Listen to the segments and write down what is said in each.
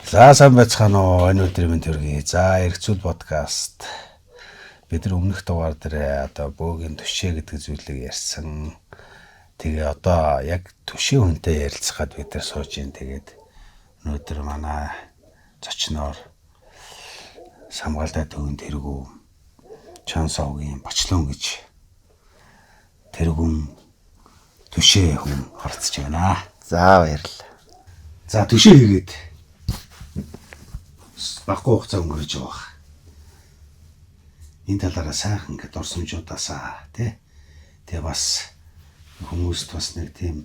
За сайн байцгаана уу энэ өдрийн мэнд төргий. За эргцүүл подкаст. Бид нар өмнөх дугаар дээр одоо бөөгийн түшээ гэдэг зүйлийг ярьсан. Тэгээ одоо яг түшээ хүнтэй ярилцахад бид нар сууж ин тэгээд өнөөдөр манай зочноор Самгаалтай төвийн тэргүү Чансовгийн Бочлон гэж тэргүүн түшээ хүн орцож байна. За баярлалаа. За түшээ хийгээд баггүй хугацаа өнгөрөж байгаа. Энэ талаараа сайхан ингээд дурсамжуудаасаа тий бас хүмүүст бас нэг тийм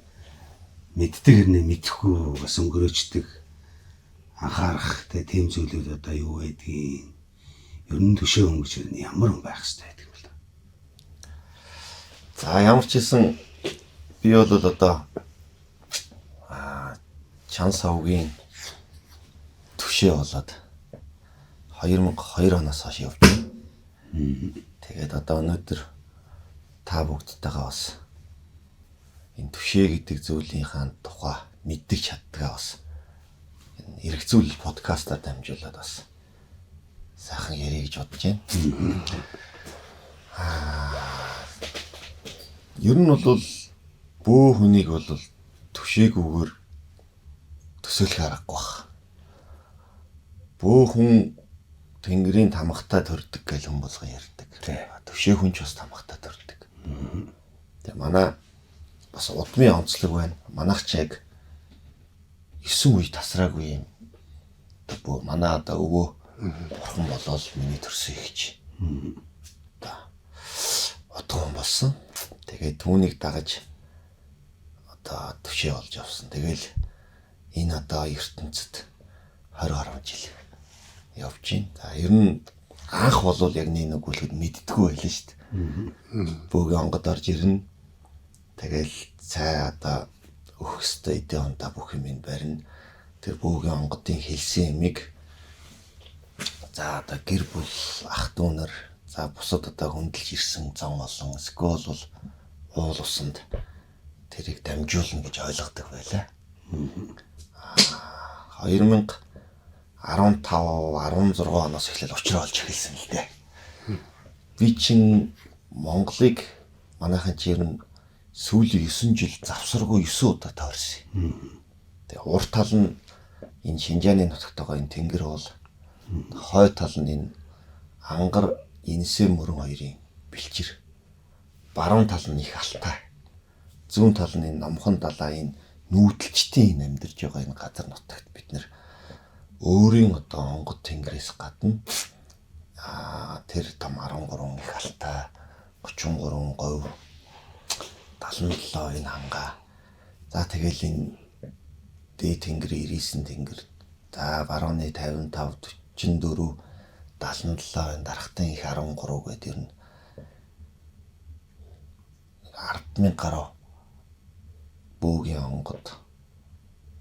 мэддэг хэрнээ мэдэхгүй бас өнгөрөөждөг анхаарах тийм зүйлүүд одоо юу байдгийг ер нь түшээ хүн гэж ямар хүн байх хэрэгтэй гэдэг юм бол. За ямар ч хэлсэн би бол одоо Чансовгийн түшээ болоод 2002 оноос хойш явж байна. Тэгээд одоо өнөөдөр та бүгдтэйгээ бас энэ түшээ гэдэг зүйлийнхаа тухай мэддэг чаддгаа бас энэ эргцүүл подкастаар дамжуулаад бас сайхан ярих гэж бодож байна. Ер нь бол бөө хүнийг бол түшээгүйгээр төсөөлөх аргагүй байна. Бөө хүн Тэнгэрийн тамхтай төрдөг гэж хүн болгон ярьдаг. Түшээ хүн ч бас тамхтай төрдөг. Тэгээ манай бас удмын онцлог байна. Манайх ч яг 9 үе тасраагүй юм. Бөө манай одоо өвөө бурхан болол миний төрсөн ихч. Одоо хүн болсон. Тэгээ түүнийг дагаж одоо түшээ болж явсан. Тэгэл энэ одоо ертөнцид 20 гаруй жил явж байна. За ер нь анх болвол яг нэг үлгэд мэддэггүй байлаа шүү дээ. Бөөгийн онгод орж ирнэ. Тэгэл цай одоо өөх өстэй эдэн онда бүх юм барина. Тэр бөөгийн онгодын хэлсэн ямиг за одоо гэр бүл ах дүү нар за бусад одоо хөндлөж ирсэн зан олон эсвэл бол уул усанд тэрийг дамжуулна гэж ойлгодог байлаа. 2015-16 оноос эхлээд учраа олж эхэлсэн л дээ. Би чин Монголыг манайхан чинь сүүлийн 9 жил завсаргүй 9 удаа тойрсон. Тэгээ урт тал нь энэ Шинжааны нутагтайгаа энэ тэнгэр бол хой тал нь энэ ангар Инсээ мөрөн хоёрын бэлчир. Баруун тал нь их алтай. Зүүн тал нь энэ номхон далаа энэ нүүдэлчтийн амьдарч байгаа энэ газар нутагт бид нэр өөрийн одоо онгод тэнгэрээс гадна тэр том 13 их алтай 33 говь 77 энэ хангаа за тэгэл энэ дээд тэнгэрийн 99 тэнгэр за барууны 55 44 77 энэ дарахтын их 13 гэдэг ер нь 10,000 гаруй бөөгийн онгод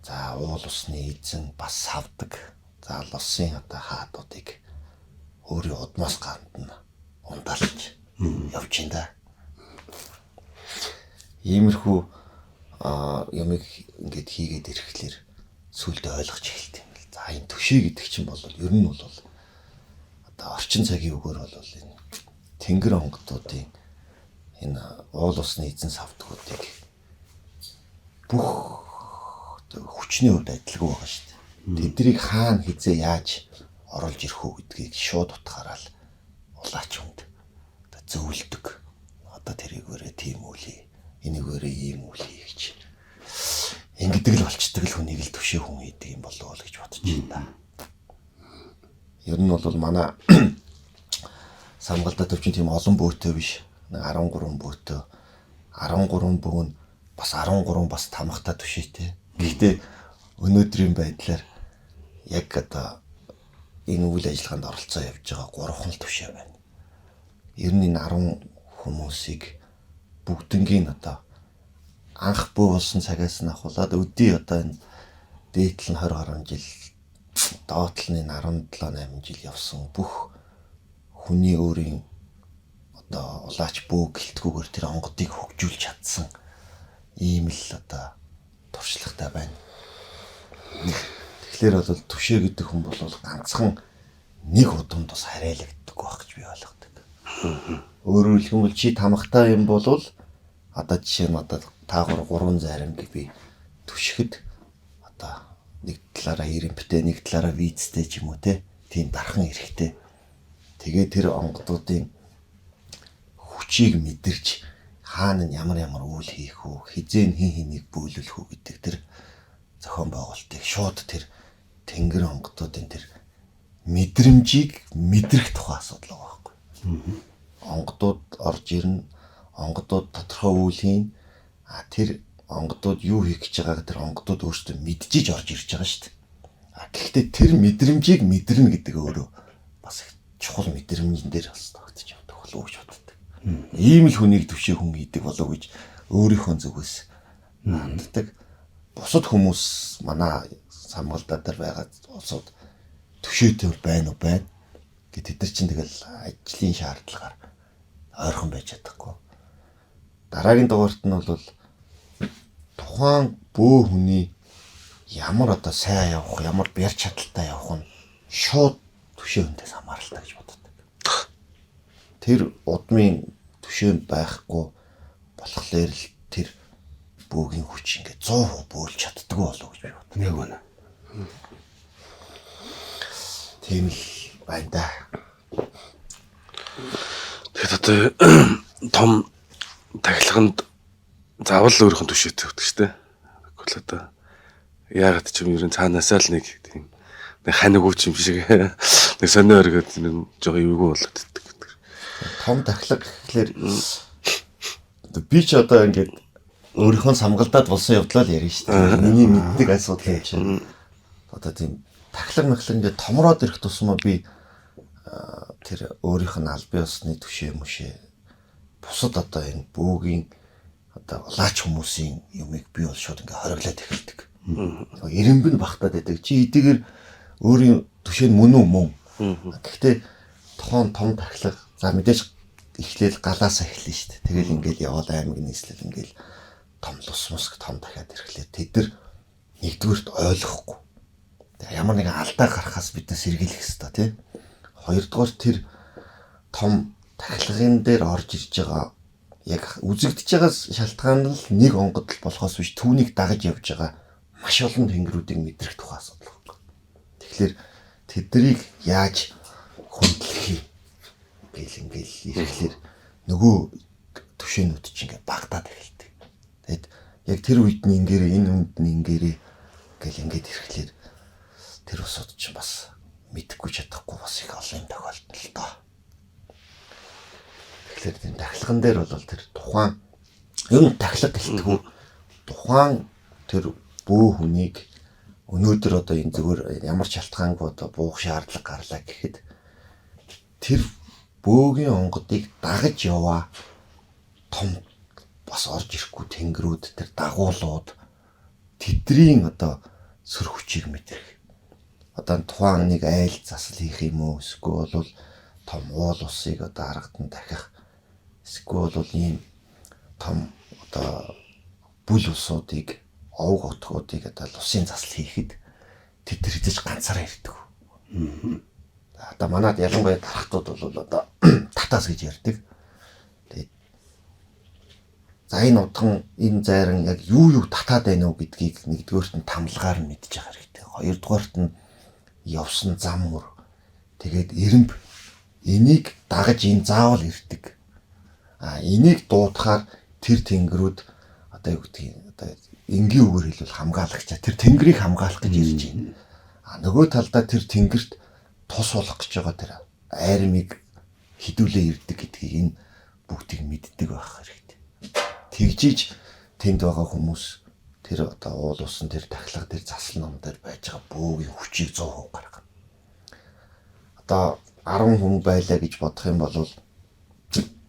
за уул усны эзэн бас савдаг за лосын одоо хаадуудыг өөрийн удмаас гадна ундаалж явж байна да. Иймэрхүү ямиг ингээд хийгээд ирэхлээр сүулдэ ойлгож эхэлт юм л. За энэ түшээ гэдэг чинь бол ер нь бол одоо орчин цагийн үгээр бол энэ тэнгэр онгодуудын энэ уул усны эзэн савдгуудыг бүх хүчний хувьд адилгүй байгаа шүү дээ. Тэднийг хаана хизээ яаж оруулж ирэх үү гэдгийг шууд утгаараа л улаач хүнд одоо зөвлөдөг. Одоо тэрийгээрээ тийм үлээ, энийгээрээ ийм үлээ гэж. Ингэдэг л болчдөг л хүнийг л түшээ хүн хийдэг юм болов уу гэж бодож байна. Ер нь бол манай Самгаалтай төвчин тийм олон бөөтөө биш. 13 бөөтөө 13 бөө нь бас 13 бас тамхтай түшээтэй. Гэхдээ өнөөдрийн байдлаар яг одоо энэ үйл ажиллагаанд оролцоо явж байгаа 3 л түшээ байна. Ер нь энэ 10 хүмүүсийг бүгднгийн одоо анх бөө болсон цагаас нь ахуулаад өдий одоо энэ дээдл нь 20 гаруй жил доотл нь 17-8 жил явсан бүх хүний өөрийн одоо улаач бөө гэлтгүүгээр тэр онгодыг хөгжүүлж чадсан ийм л одоо туршлагатай байна. Тэгэхээр бол түшээ гэдэг хүн бол ганцхан нэг удамд бас харайлагддаг байх гэж би ойлгодог. Өөрөөр хэлбэл чи тамхтай юм бол одоо жишээ нь одоо таагаар 3 зарим гэ би түшгэд одоо нэг талаараа ирэмптэй, нэг талаараа визтэй ч юм уу тийм дархан эрэхтэй. Тэгээ тэр онгодуудын хүчийг мэдэрч хаана нь ямар үйл хийх үү, хизээ хин хэнийг бөөлөх үү гэдэг тэр зохион байгуулалтыг шууд тэр тэнгэр онгодуудын тэр мэдрэмжийг мэдрэх тухай асуудал байгаа байхгүй. Онгодууд орж ирнэ, онгодууд тодорхой үйл хийн. Тэр онгодууд юу хийх гэж байгааг тэр онгодууд өөрсдөө мэдчихэж орж ирж байгаа шүү дээ. Гэхдээ тэр мэдрэмжийг мэдэрнэ гэдэг өөрөө бас их чухал мэдрэмжэн дээр бас тогтож явдаг болов уу гэж боддог. Ийм л хүнийг төвшөө хүн хийдэг болов гэж өөрийнхөө зүгээс ханддаг. Бусад хүмүүс манай самгалдаа дээр байгаа улсууд төвшөөтэй байна уу байна. Тэд нар чинь тэгэл ажлын шаардлагаар ойрхон байж чадахгүй. Дараагийн дугаарт нь бол тухайн бөө хүний ямар одоо сайн явах, ямар бяр чадaltaй явах нь шууд төвшөөндөөс хамааралтай гэж боддог. Тэр удмын төвшөөнд байхгүй болохоор л тэр бөөгийн хүч ингээд 100% бөөлж чаддаг болов гэж би боддог. Яг үнэ. Тийм л байна да. Тэгээд одоо том тахилганд заавал өөрийнх нь түшээтэй өгдөг шүү дээ. Тэгвэл одоо яагаад ч юм ерэн цаанаасаа л нэг тийм нэг ханиг үуч юм шиг нэг сонио өргөд нэг жоо эвгүй болоод иддэг. Том тахилга гэхлээр би ч одоо ингээд өөрийнхөө самгалдаад болсон явдлаа л ярина шүү дээ. Миний мэддэг асуудал юм чинь. Одоо тийм тахилга ингээд томроод ирэх тусмаа би тэр өөрийнх нь аль бие усны түшээ мөшөө бусад одоо энэ бөөгийн одоо лаач хүмүүсийн юмыг би бол шууд ингээ хориглоод эхэлдэг. Ирэмб нь багтаад байдаг. Чи эдгээр өөрийн түшээ нь мөн үү мөн. Гэхдээ тохон том тахилга за мэдээж эхлээл галаасаа эхэлнэ шүү дээ. Тэгэл ингээл явал аймаг нийслэл ингээл том лус муск том дахиад ирэхлээр тэд нар нэгдүгээрт ойлгохгүй. Ямар нэгэн алдаа гарахаас бид нар сэргийлэх хэрэгтэй тий. Хоёрдугаар тэр том тахилгын дээр орж ирж байгаа яг үзэгдэж байгаа шалтгаан нь нэг онгод болохоос биш түүнийг дагаж явж байгаа маш олон тэнгэрүүдийг мэдрэх тухай асуудал байна. Тэгэхээр тэднийг яаж хөндлөх юм ингээл ирэхлээр нөгөө түшээнүүд чинь ингээд багтаад эхэлдэг. Тэгэд яг тэр үед нь ингээрээ энэ үнд нь ингээрээ гэл ингээд ирэхлээр тэр усуд чинь бас мэдэхгүй чадахгүй бас их олон юм тохиолдол л доо. Тэгэхээр тийм тахилган дээр бол тэр тухайн юм тахилга гэлтгүү тухайн тэр бөө хүнийг өнөөдөр одоо энэ зүгээр ямар ч шалтгаангүй одоо буух шаардлага гарлаа гэхэд тэр бөөгийн онгодыг дагаж яваа том бас орж ирэхгүй тэнгэрүүд тэр дагуулууд тэдний одоо сөр хүчийг мэдрэх. Одоо тухайн нэг айл засал хийх юм уу эсвэл бол том уул усыг одоо аргадан дахих эсвэл бол ийм том одоо бүл усуудыг овг отгуудыг одоо усын засал хийхэд тэд нар хийж ганцаараа ирдэг. Одоо манад ялангуяа дарахтууд бол одоо татаас гэж ярьдаг. Тэгээд за энэ удхан энэ зайран яг юу татаад байна уу гэдгийг нэгдүгээрт нь тамлагаар нь мэдж байгаа хэрэгтэй. Хоёрдугаарт нь явсан зам мөр тэгээд эрэмб энийг дагаж энэ заавал ирдэг. Энийг дуудахаар тэр тэнгэрүүд одоо юу гэдгийг одоо энгийн үгээр хэлбэл хамгаалагчаа тэр тэнгэрийг хамгаалах гэж ирж байна. Нөгөө талдаа тэр тэнгэрт тус болох гэж байгаа тэр айрмыг хідүүлээ ирдэг гэдгийг энэ бүгдийг мэддэг байх хэрэгтэй. Тэгжиж тэнд байгаа хүмүүс тэр одоо уул усан тэр тахилга тэр засал ном дээр байж байгаа бөөгийн хүчийг 100% гаргана. Одоо 10 хүн байлаа гэж бодох юм бол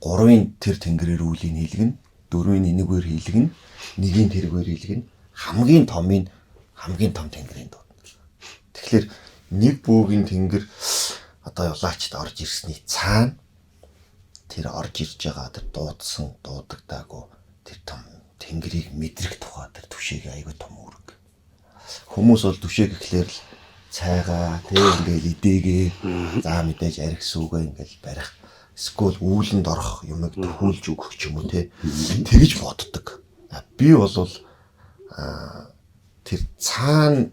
3-ын тэр тэнгэрээр үүлийг хийлгэн, 4-ийн энэгээр хийлгэн, 1-ийн тэргээр хийлгэн, хамгийн том тэнгэрийн дуудана. Тэгэхээр нэг бөөгийн тэнгэр одоо явлаачд орж ирсний цаана тэр орж ирж байгаа тэр дуудсан дуудагдаагүй тэр том тэнгэрийг мэдрэх тухай тэр түшээгийн аягүй том үүрэг. Хүмүүс бол түшээ гэхлээр л цайгаа тэг ингээл идээгээ за мэдээж арх сүүгээ ингээл барих. Эсвэл үүлэнд орох юмыг төхүүлж өгөх ч юм уу те. Тэгж боддог. Би бол тэр цаана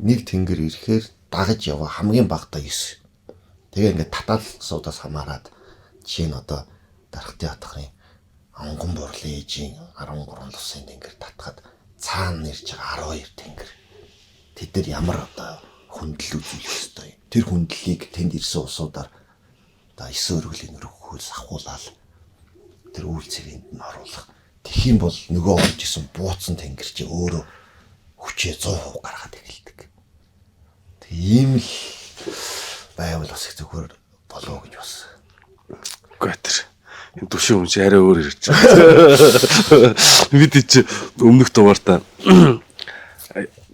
нэг тэнгэр ирэхээр дагаж яваа хамгийн багадаа 9. Тэгээ ингээд татаалсуудаас хамаарат жишээ нь одоо Дархтын хатгарын онгон бурлын ээжийн 13 улсын тэнгэр татхад цаана ирж байгаа 12 тэнгэр. Тэд нар ямар одоо хүндлэл үзүүлэх ёстой юм. Тэр хүндлэлийг тэнд ирсэн улсуудаар одоо 9 өргөлийн өргөхөөс ахуулаад тэр үйл цэрэнд нь оруулах. Тэгэх юм бол нөгөө орж исэн бууцсан тэнгэр чи өөрөө хүчээ 100% гаргаад эхэлдэг. Тэг ийм л байвал бас их зүгээр болоо гэж бас. Үгүй тэр энэ түшин хүн чи арай өөр ирж байгаа. Бид чи өмнөх дугаартаа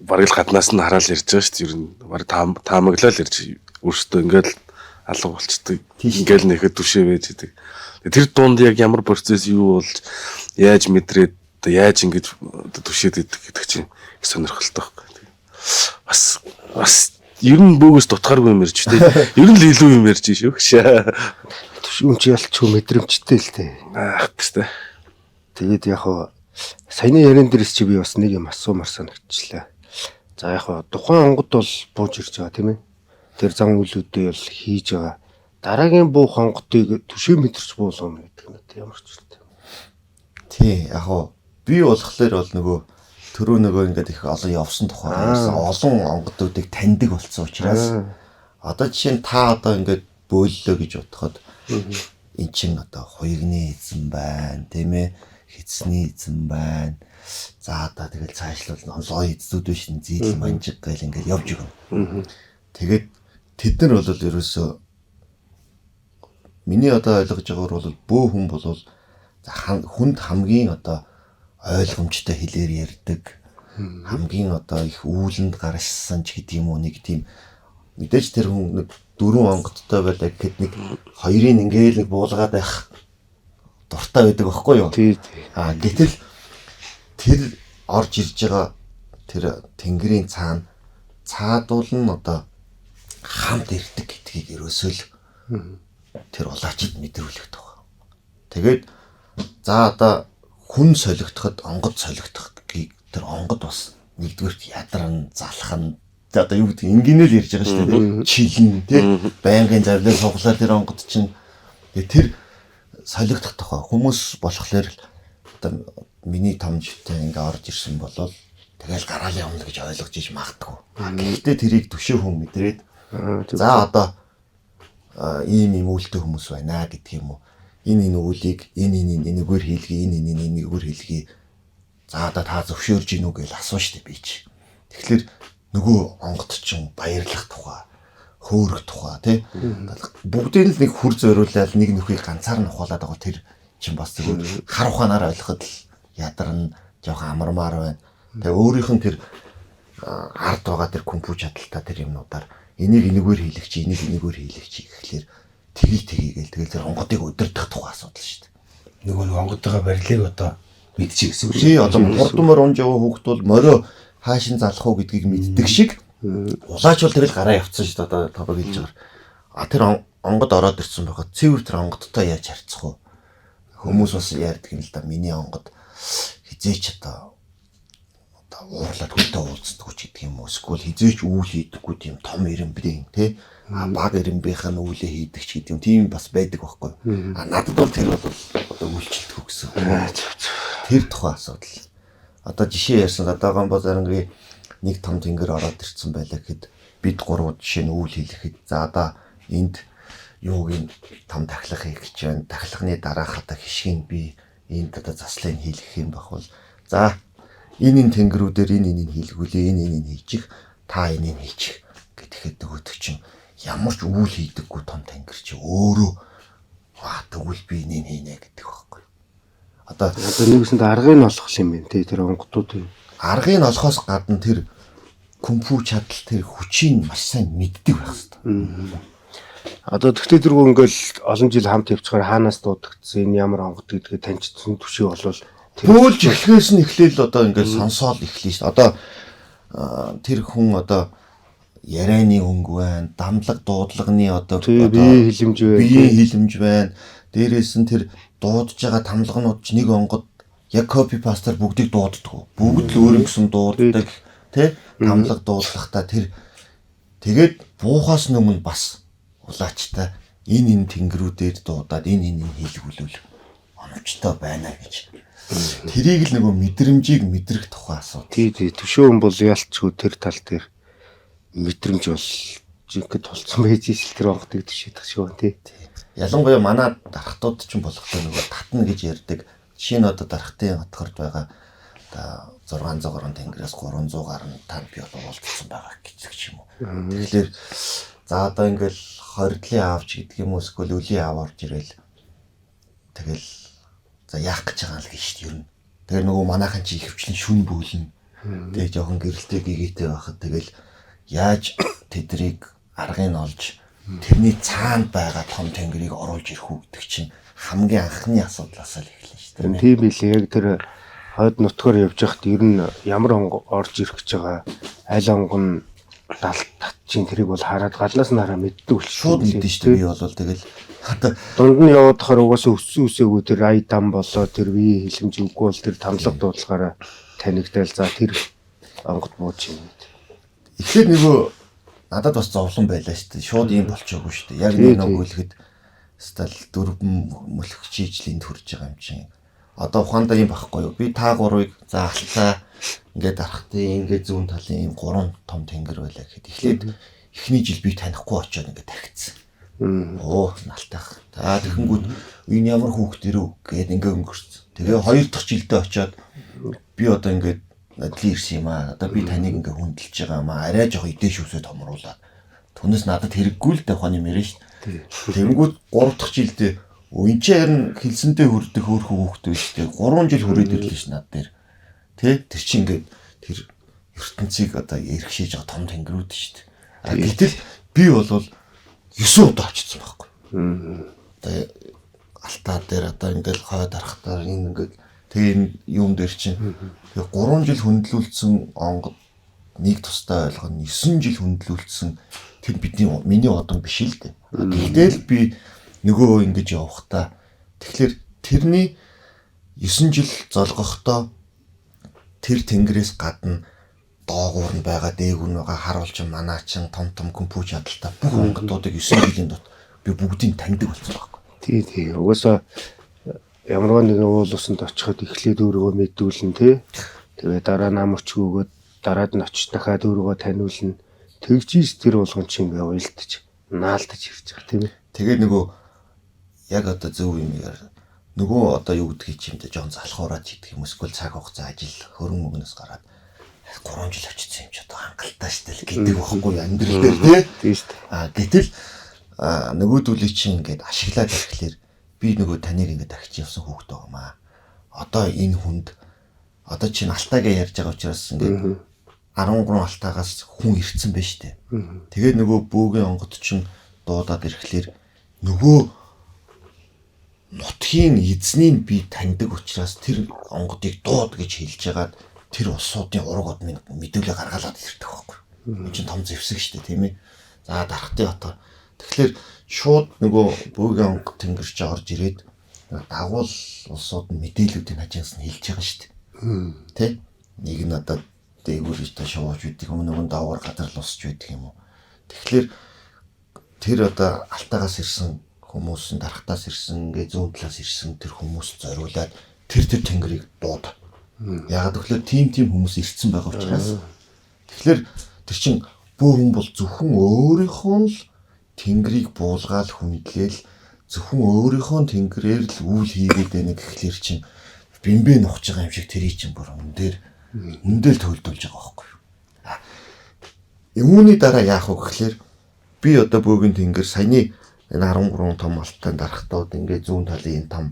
бараг л гаднаас нь хараал ирж байгаа шүү дээ. Ер нь бараг таамаглал ирж өөртөө ингээл алга болчдөг. Ингээл нэхэд түшээ байж идэг. Тэр дунд яг ямар процесс юу болж яаж мэдрээд яаж ингэж түшээд идэг гэдэг чинь их сонирхолтой байхгүй. Бас ер нь бөөс дутгааргүй юм ярьж тий. Ер нь л илүү юм ярьж шүү. Түшүүн чи ялч хөө мэдрэмжтэй л тээ. Тэгтээ. Тэгээд яг хоо саяны ярен дээрс чи би бас нэг юм асуумар санагчлаа. За яг хоо тухайн онгод бол бууж ирж байгаа тийм ээ. Тэр зан үйлүүдээ бол хийж байгаа. Дараагийн буух онгодыг түшээ мэдэрч буулгана гэдэг нь ямар ч зүйл. Тий, яг хоо би болохоор бол нөгөө түрүү нөгөө ингээд их олон явсан тухай олон онгодуудыг таньдаг болсон учраас одоо жишээ нь та одоо ингээд бөөллөө гэж бодоход эн чин одоо хуйгны эзэн байна тийм ээ, хэцний эзэн байна. За одоо тэгэл цаашлуул нолгоо эзүүд биш зээл манжиг гэл ингээд явж өгнө. Тэгээд тэд нар бол ерөөсөө миний одоо ойлгож байгаагаар бол бөө хүн бол хүнд хамгийн одоо ойлгомжтой хэлээр ярьдаг. Хамгийн одоо их үүлэнд гарсан ч гэдэг юм уу, нэг тийм мэдээж тэр хүн нэг 4 онгодтой байдаг гэхэд нэг хоёрыг ингээл нэг буулгаад байх дуртай байдаг байхгүй юу? Тий. Гэтэл тэр орж ирж байгаа тэр тэнгэрийн цаана цаадуул нь одоо хамт ирдэг гэдгийг ерөөсөө л тэр улаачид мэдрүүлэх тох. Тэгээд за одоо хүн солигдоход онгод солигдохыг тэр онгод бас нэгдүгürt ядарн залах нь одоо юу гэдэг ингээнэл ярьж байгаа шүү дээ. Чилэн тий байнгын зарлал суглаа тэр онгод чинь тэр солигдох тохоо хүмүүс болохоор одоо миний томжтой ингээ орж ирсэн болол тэгэл гараал явна гэж ойлгож иж магадгүй. Гэхдээ тэрийг төшөө хүн мэдрээд за одоо ийм үлдээ хүмүүс байна гэдэг юм уу. Энэ үүлийг энэ нэгээр хийлгээ, энэ нэгээр хийлгээ. За одоо та зөвшөөрж гин үү гэж асууж штэ би чи. Тэгэхээр нөгөө онгод чинь баярлах тухай, хөөрөх тухай тий. Бүгдийг л нэг хүр зориулаад нэг нөхийг ганцаар нь ухаалаад байгаа тэр чинь бас зүгээр хар ухаанаар ойлгоход л ядарна, жоохон амармаар байна. Тэгээ өөрийнх нь тэр ард байгаа тэр компьютер чадaltaа тэр юмнуудаар энийг энэгээр хийлгэж, энийг энэгээр хийлгэж гэхлээр тгийгээл тэгэл тэр онгодыг удирдах тухай асуудал шүү дээ. Нөгөө онгодтой барилыг одоо мэдчих гэсэн үг. Тий одоо хурдмаар унж яваа хүүхд бол морио хаашин залах уу гэдгийг мэддэг шиг улаач бол тэгэл гараа явцсан шүү дээ одоо таваг хэлж байгаа. Тэр онгод ороод ирсэн байхад цэвэр тэр онгодтой яаж харьцах вэ? Хүмүүс бас яардаг юм л да. Миний онгод хизээч одоо уурлаад хүнтэй уулздаг ч гэдэг юм уу. Эсвэл хизээч үйл хийдэггүй тийм том ирэмбрийн тий баг ирэмбийнх нь үүлээ хийдэг ч гэдэг юм. Тийм бас байдаг байхгүй. Надад бол тэр бол одоо үйлчлдэг гэсэн. Тэр тухайн асуудал. Одоо жишээ ярьсан одоо Гамбазарангийн нэг том тэнгэр ороод ирсэн байлаа гэхэд бид гурав жишээ нь үйл хийлгэхэд за одоо энд юугийн том тахлах хийх гэж байна. Тахлахны дараах одоо хишгийг би энд одоо заслыг хийлгэх юм бахвал за энэ тэнгэрүүдээр энэ хийлгүүлээ энэ хийчих та энийг хийчих гэхэд нөгөөдөг чинь ямар ч үйл хийдэггүй том тэнгэр чи өөрөө тэгвэл би энийг хийнэ гэдэг байхгүй. Одоо нэгсэнд аргыг нь олох юм байна тий тэр онгодууд. Аргыг нь олохоос гадна тэр компьютер чадал тэр хүчийг маш сайн мэддэг байх хэрэгтэй. Одоо тэгтээ тэргүй ингээл олон жил хамт явчихаар хаанаас дуудагдсан энэ ямар онгод гэдгийг таньчихсан түшээ болвол бөөлж эхлээс нь эхлээл одоо ингээл сонсоол эхлэв шүү дээ. Одоо тэр хүн одоо ярианы өнгө байна, дамлаг дуудлагын одоо биеийн хилэмж байна. Биеийн хилэмж байна. Дээрээс нь тэр дуудаж байгаа тамлагнууд ч нэг онгод яг копи пастаар бүгдийг дууддаг. Бүгд л өөр гэсэн дууддаг тий тамлаг дуудлахтаа тэр тэгээд буухаас өмнө бас улаачтай энэ тэнгэрүүдээр дуудаад энэ хэлгүүлвэл оновчтой байна гэж. Тэрийг л нөгөө мэдрэмжийг мэдрэх тухай асуудал. Тий төшөөн бол ялцгүй тэр тал дээр мэдрэмж бол жинхэнэ тулцсан байж ишл тэр онгодыг төшөйдөх шүү тий. Ялангуяа манай дархтууд ч юм болохгүй нөгөө татна гэж ярьдаг. Шинэ одоо дархтын хотгорд байгаа одоо 600 гаруй тэнгэрээс 300 гаруй тань бий уулзсан байгаа гэж юм уу. Тэгэхээр за одоо ингээл хордлын аавч гэдэг юм уу эсвэл үлийн аав орж ирэл тэгэл за яах гэж байгаа л гэж шүү дээ ер нь. Тэгээ нөгөө манайхан чи ихвчлэн шүн бөөлнө. Тэгээ жоохон гэрэлтэй гигээтэй байхад тэгэл яаж тэдрийг аргыг олж тэрний цаанд байгаа том тэнгэрийг оруулж ирэх үү гэдэг чинь хамгийн анхны асуудлаас л эхэлнэ шүү дээ. Тийм билээ. Яг тэр хойд нутгаар явж байхад ер нь ямар онго орж ирэх гэж байгаа аль онгон татчин тэрийг бол хараад гаднаас нь хараа мэддэг л шууд мэдэн шүү дээ. Би бол тэгэл одоо дунд нь яваадахаар угаасаа өссөн үсээгүү тэр ай дам болоо тэр бие хилэмж үгүй бол тэр тамлаг дуудлагаараа танигдал за тэр онгод бууж юм. эхлээд нөгөө надад бас зовлон байлаа шүү дээ. Шууд юм болчихоогүй шүү дээ. Яг нэг нөгөөлөхөд стал дөрвөн мөлхчижлийн төрж байгаа юм чинь. Одоо ухаандаа юм байхгүй юу? Би та гурвыг заалцаа ингээд дарахтын ингээд зүүн талын ийм гурван том тэнгэр байлаа гэхэд эхлээд эхний жил би танихгүй очиод ингээд тархицсан. Оо налтайх. За тэгэнгүүт энэ ямар хүүхд ирв гэд ингээд өнгөрсөн. Тэгээ хоёр дахь жилдээ очиод би одоо ингээд надлын ирсэн юм аа. Одоо би таныг ингээд хүндэлж байгаа юм аа. Арай жоох идэж үсээ томруулаад. Түнэс надад хэрэггүй л дээ хонь мэрэн шүү дээ. Тэнгүүд 3 дахь жилдээ энэ ч харин хэлсэнтэй хүрдэх хөөрхөн хүүхд биш дээ. 3 жил хүрээд ирлээ ш над дээр. Тэ тэр чинь ингээд тэр ертөнцийг одоо эргшээж байгаа том тэнгэрүүд шүү дээ. Гэтэл би бол 9 удаа очсон байхгүй. Одоо алтаа дээр одоо ингээд хой дарахтаар энэ ингээд тэгээ энэ юм дээр чинь 3 жил хөндлүүлсэн онгод нэг тустай ойлгоно 9 жил хөндлүүлсэн тэр миний одон биш л дээ. Гэтэл би нөгөө ингэж явахдаа тэгэхээр тэрний 9 жил золгохдоо тэр тэнгэрээс гадна доогуур нь байгаа дээгүүр нь байгаа харуулж манаа чин том компьютер чадaltaа бүх онгодуудыг 9 жилийн дот би бүгдийг таньдаг болсон байхгүй. Тий. Угаасаа ямар нэгэн уул усанд очиход эхлээд өөрийгөө мэдүүлнэ тий. Тэгээ дараа намарч өгөөд дараад нь очиж дахиад өөрийгөө таниулна. Тэгжиж тэр болгон чи ингээ уйлдаж наалдаж ирж байгаа тийм ээ. Тэгээд нөгөө яг одоо зөв юм яар нөгөө одоо юу гэдгийг чимдээ жоон залхуураад хийдэг юм эсвэл цаг хугацаа ажил хөрөн мөгнөөс гараад 3 жил очсон юм ч одоо хангалттай штэ л гэдэг байхгүй амьдрал дээр тий. Гэтэл нөгөөдүүлийг чинь ингээд ашиглаад ирэхлээр би нөгөө таныг ингээд архиж явсан хүүхэд байгаамаа. Одоо энэ хүнд одоо чинь алтаагаа ярьж байгаа учраас ингээд 13 алтаагаас хүн ирцэн байна штэ. Тэгээд нөгөө бөөгийн онгод чинь дуудаад ирэхлээр нөгөө нутгийн эзнийг би таньдаг учраас тэр онгодыг дууд гэж хэлж ягаад тэр улсуудын ураг одмын мэдүүлэг гаргалаад ирдэг байхгүй. Энэ чинь том зэвсэг штэ тийм ээ. За дарахтын хотоор. Тэгэхээр шууд нөгөө бөөгийн онгод тэнгэрч орж ирээд дагуул улсууд нь мэдээлүүдийн хажаас нь хэлж байгаа штэ. Тэ? Нэг нь одоо дээгүүрээс та шууж үйдэг юм нөгөө даавар газар л усч үйдэг юм уу. Тэгэхээр тэр одоо алтаагаас ирсэн хүмүүс дарахтаас ирсэн ингээ зүүн талаас ирсэн тэр хүмүүс зориулаад тэр тэнгэрийг дууд. Яагаад гэвэл тим хүмүүс ирсэн байгаа учраас. Тэгэхээр тэр чин бүх хүн бол зөвхөн өөрийнхөө л тэнгэрийг буулгаал хүндлээл зөвхөн өөрийнхөө тэнгэрээр л үйл хийгээд байна гэхлээр чин бимбэ нухаж байгаа юм шиг тэрий чин бүр үндэл төлдүүлж байгаа байхгүй юу. Үүний дараа яах вэ гэхлээр би одоо бөөгийн тэнгэр саяны энэ 13 том алтан дарахтууд ингээ зүүн талын энэ том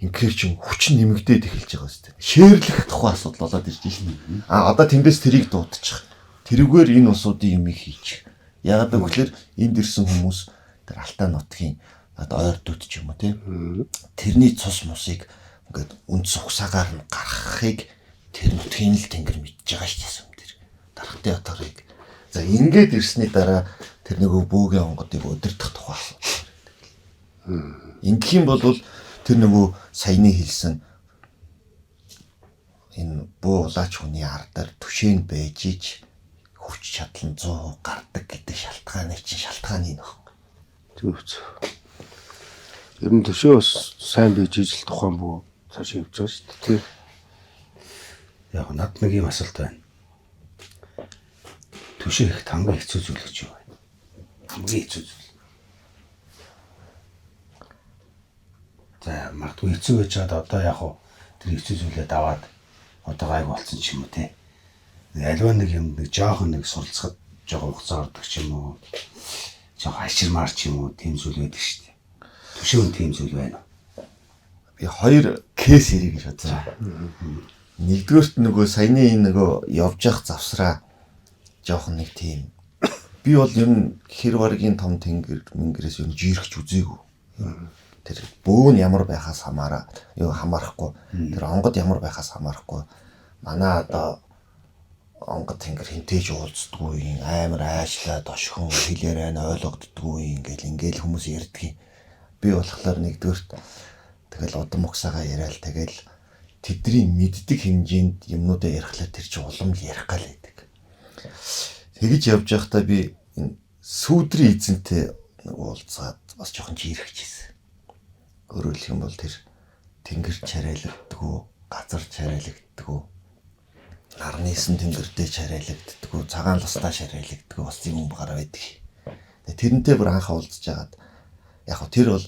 ингээр чин хүчин нэмэгдээд эхэлж байгаа зү. Шээрлэх тухай асуудал болоод ирж байна. Одоо тэндээс тэрийг дуудчих. Тэрүүгээр энэ усуудын юмыг хийчих. Яагаад гэвэл энд ирсэн хүмүүс тэр алтан нутгийн одоо ойр дүт ч юм уу тийм. Тэрний цус мусыг ингээд үндс ухсаагаар нь гаргахыг тэр нутгийн л тэнгэр мэдж байгаа шүү дээ. Тэр дарахтын хотыг. За ингээд ирсний дараа тэр нөгөө бөөгийн онгодыг удирдах тухай асуудал. Ингэх юм бол тэр нөгөө саяны хэлсэн энэ буу улаач хүний ардаар түшээнд байж ич хүч чадал нь 100 гардаг гэдэг шалтгааны нөх. Зөв. Ер нь төшөө бас сайн байж ижил тухайн бүү цааш явж байгаа шүү дээ. Тэр Яг над нэг юм асуулт байна. Түшээ их хамгийн хэцүү зүйл гэж юу вэ? Хамгийн хэцүү зүйл. За магадгүй хэцүү байж чад одоо яг хуу тэр хэцүү зүйлээ даваад одоо гайг болцсон ч юм уу те. Альва нэг юм нэг жоохон нэг суралцахад жоохон хугацаа ордог ч юм уу. Жоохон аширмаар ч юм уу тийм зүйл байдаг шүү дээ. Түшөөн тийм зүйл байна. Би 2 кейс хэрэг гэж бодсон. Нэгдүгээрт нөгөө саяны энэ нөгөө явж явах завсраа жоохон нэг тийм би бол ер нь хэр баргийн том тэнгэр мингэрээс ер нь жирхэж үзээгүй. Тэр бөө нь ямар байхаас хамаарахгүй. Тэр онгод ямар байхаас хамаарахгүй. Манай одоо онгод тэнгэр хинтээж уулздаггүй, амар аашлаад ошхон хэлээр айн ойлгогддаггүй ингээл хүмүүс ярьдгийг. Би болохоор нэгдүгээрт тэгэл удам угсаага яриад тэгэл тэдний мэддэг хэмжээнд юмнуудаа ярихлаа тэр чинь улам ярих гал байдаг. Тэгэж явж байхдаа би энэ сүүдрийн эзэнтэй уулзаад бас жоохон жирхчихсэн. Өөрөөр хэлэх юм бол тэр тэнгэр чарайлагддаггүй, газар чарайлагддаггүй, нарнысэн тэнгэртэй чарайлагддаггүй, цагаан ластаа чарайлагддаггүй бас юм гараа байдаг. Тэрнтэй бүр анхаа уулзж агаад яг хөө тэр бол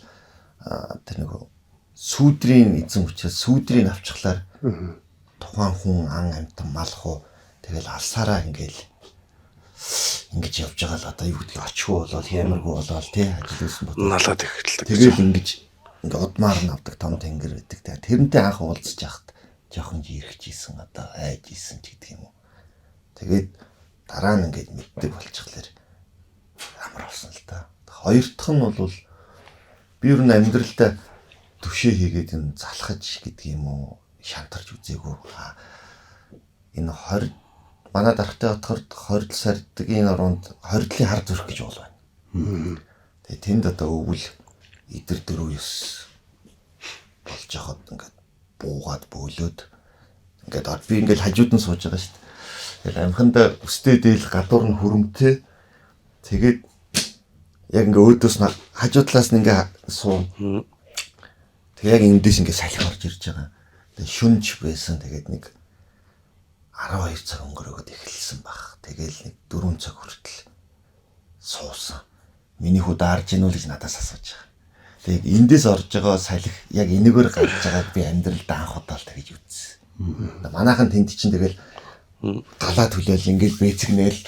тэр нөгөө сүүдрийн эзэн учраас сүүдрийг авчихлаар тухайн хүн ан амтан мал хуу тэгэл алсаараа ингэж явж байгаа л одоо юу гэдгийг очгүй болоод хямаргүй болоод тий ажил үйлсэн бод налаад ихэлдэг. тэгэл ингэж удмаар нь авдаг том тэнгэр байдаг. Тэрнтэй анх уулзж яхад жоохон жирхчихсэн одоо айж исэн ч гэдэг юм уу. Тэгээд дараа нь ингэж мэддэг болчихлоор амар болсон л да. Хоёр дахь нь бол би ер нь амьдралдаа түшээ хийгээд энэ залхаж гэдэг юм уу шантарч үзээгүй. Энэ 20 манай дарахтай отоход 20 сардагийн оронд 20-ийн хар зүрх гэж бол байна. Тэгээ тэнд одоо өвөл идэр 4-9 болж яхад ингээд буугаад бөөлөөд ингээд би ингээд хажууд нь сууж байгаа шүү дээ. Тэгээд амханда өстэй дээл гадуур нь хөрөмтэй. Тэгээд яг ингээд өөдөөс нь хажуудлаас нь ингээд суу. Тэгээ яг эндээс ингээд салхи орж ирж байгаа. Тэгээ шүнж байсан. Тэгээд нэг 12 цаг өнгөрөөд эхэлсэн баг. Тэгээл нэг 4 цаг хүртэл суусан. Миний хүү даарж гинүү гэж надаас асууж байгаа. Тэгээд эндээс орж байгаа салхи яг энэгээр гарч байгааг би амьдралдаа анх удаа л тэгж үзсэн. Манайхан тэнд чинь тэгэл галаа түлээл ингээд бэцгнээл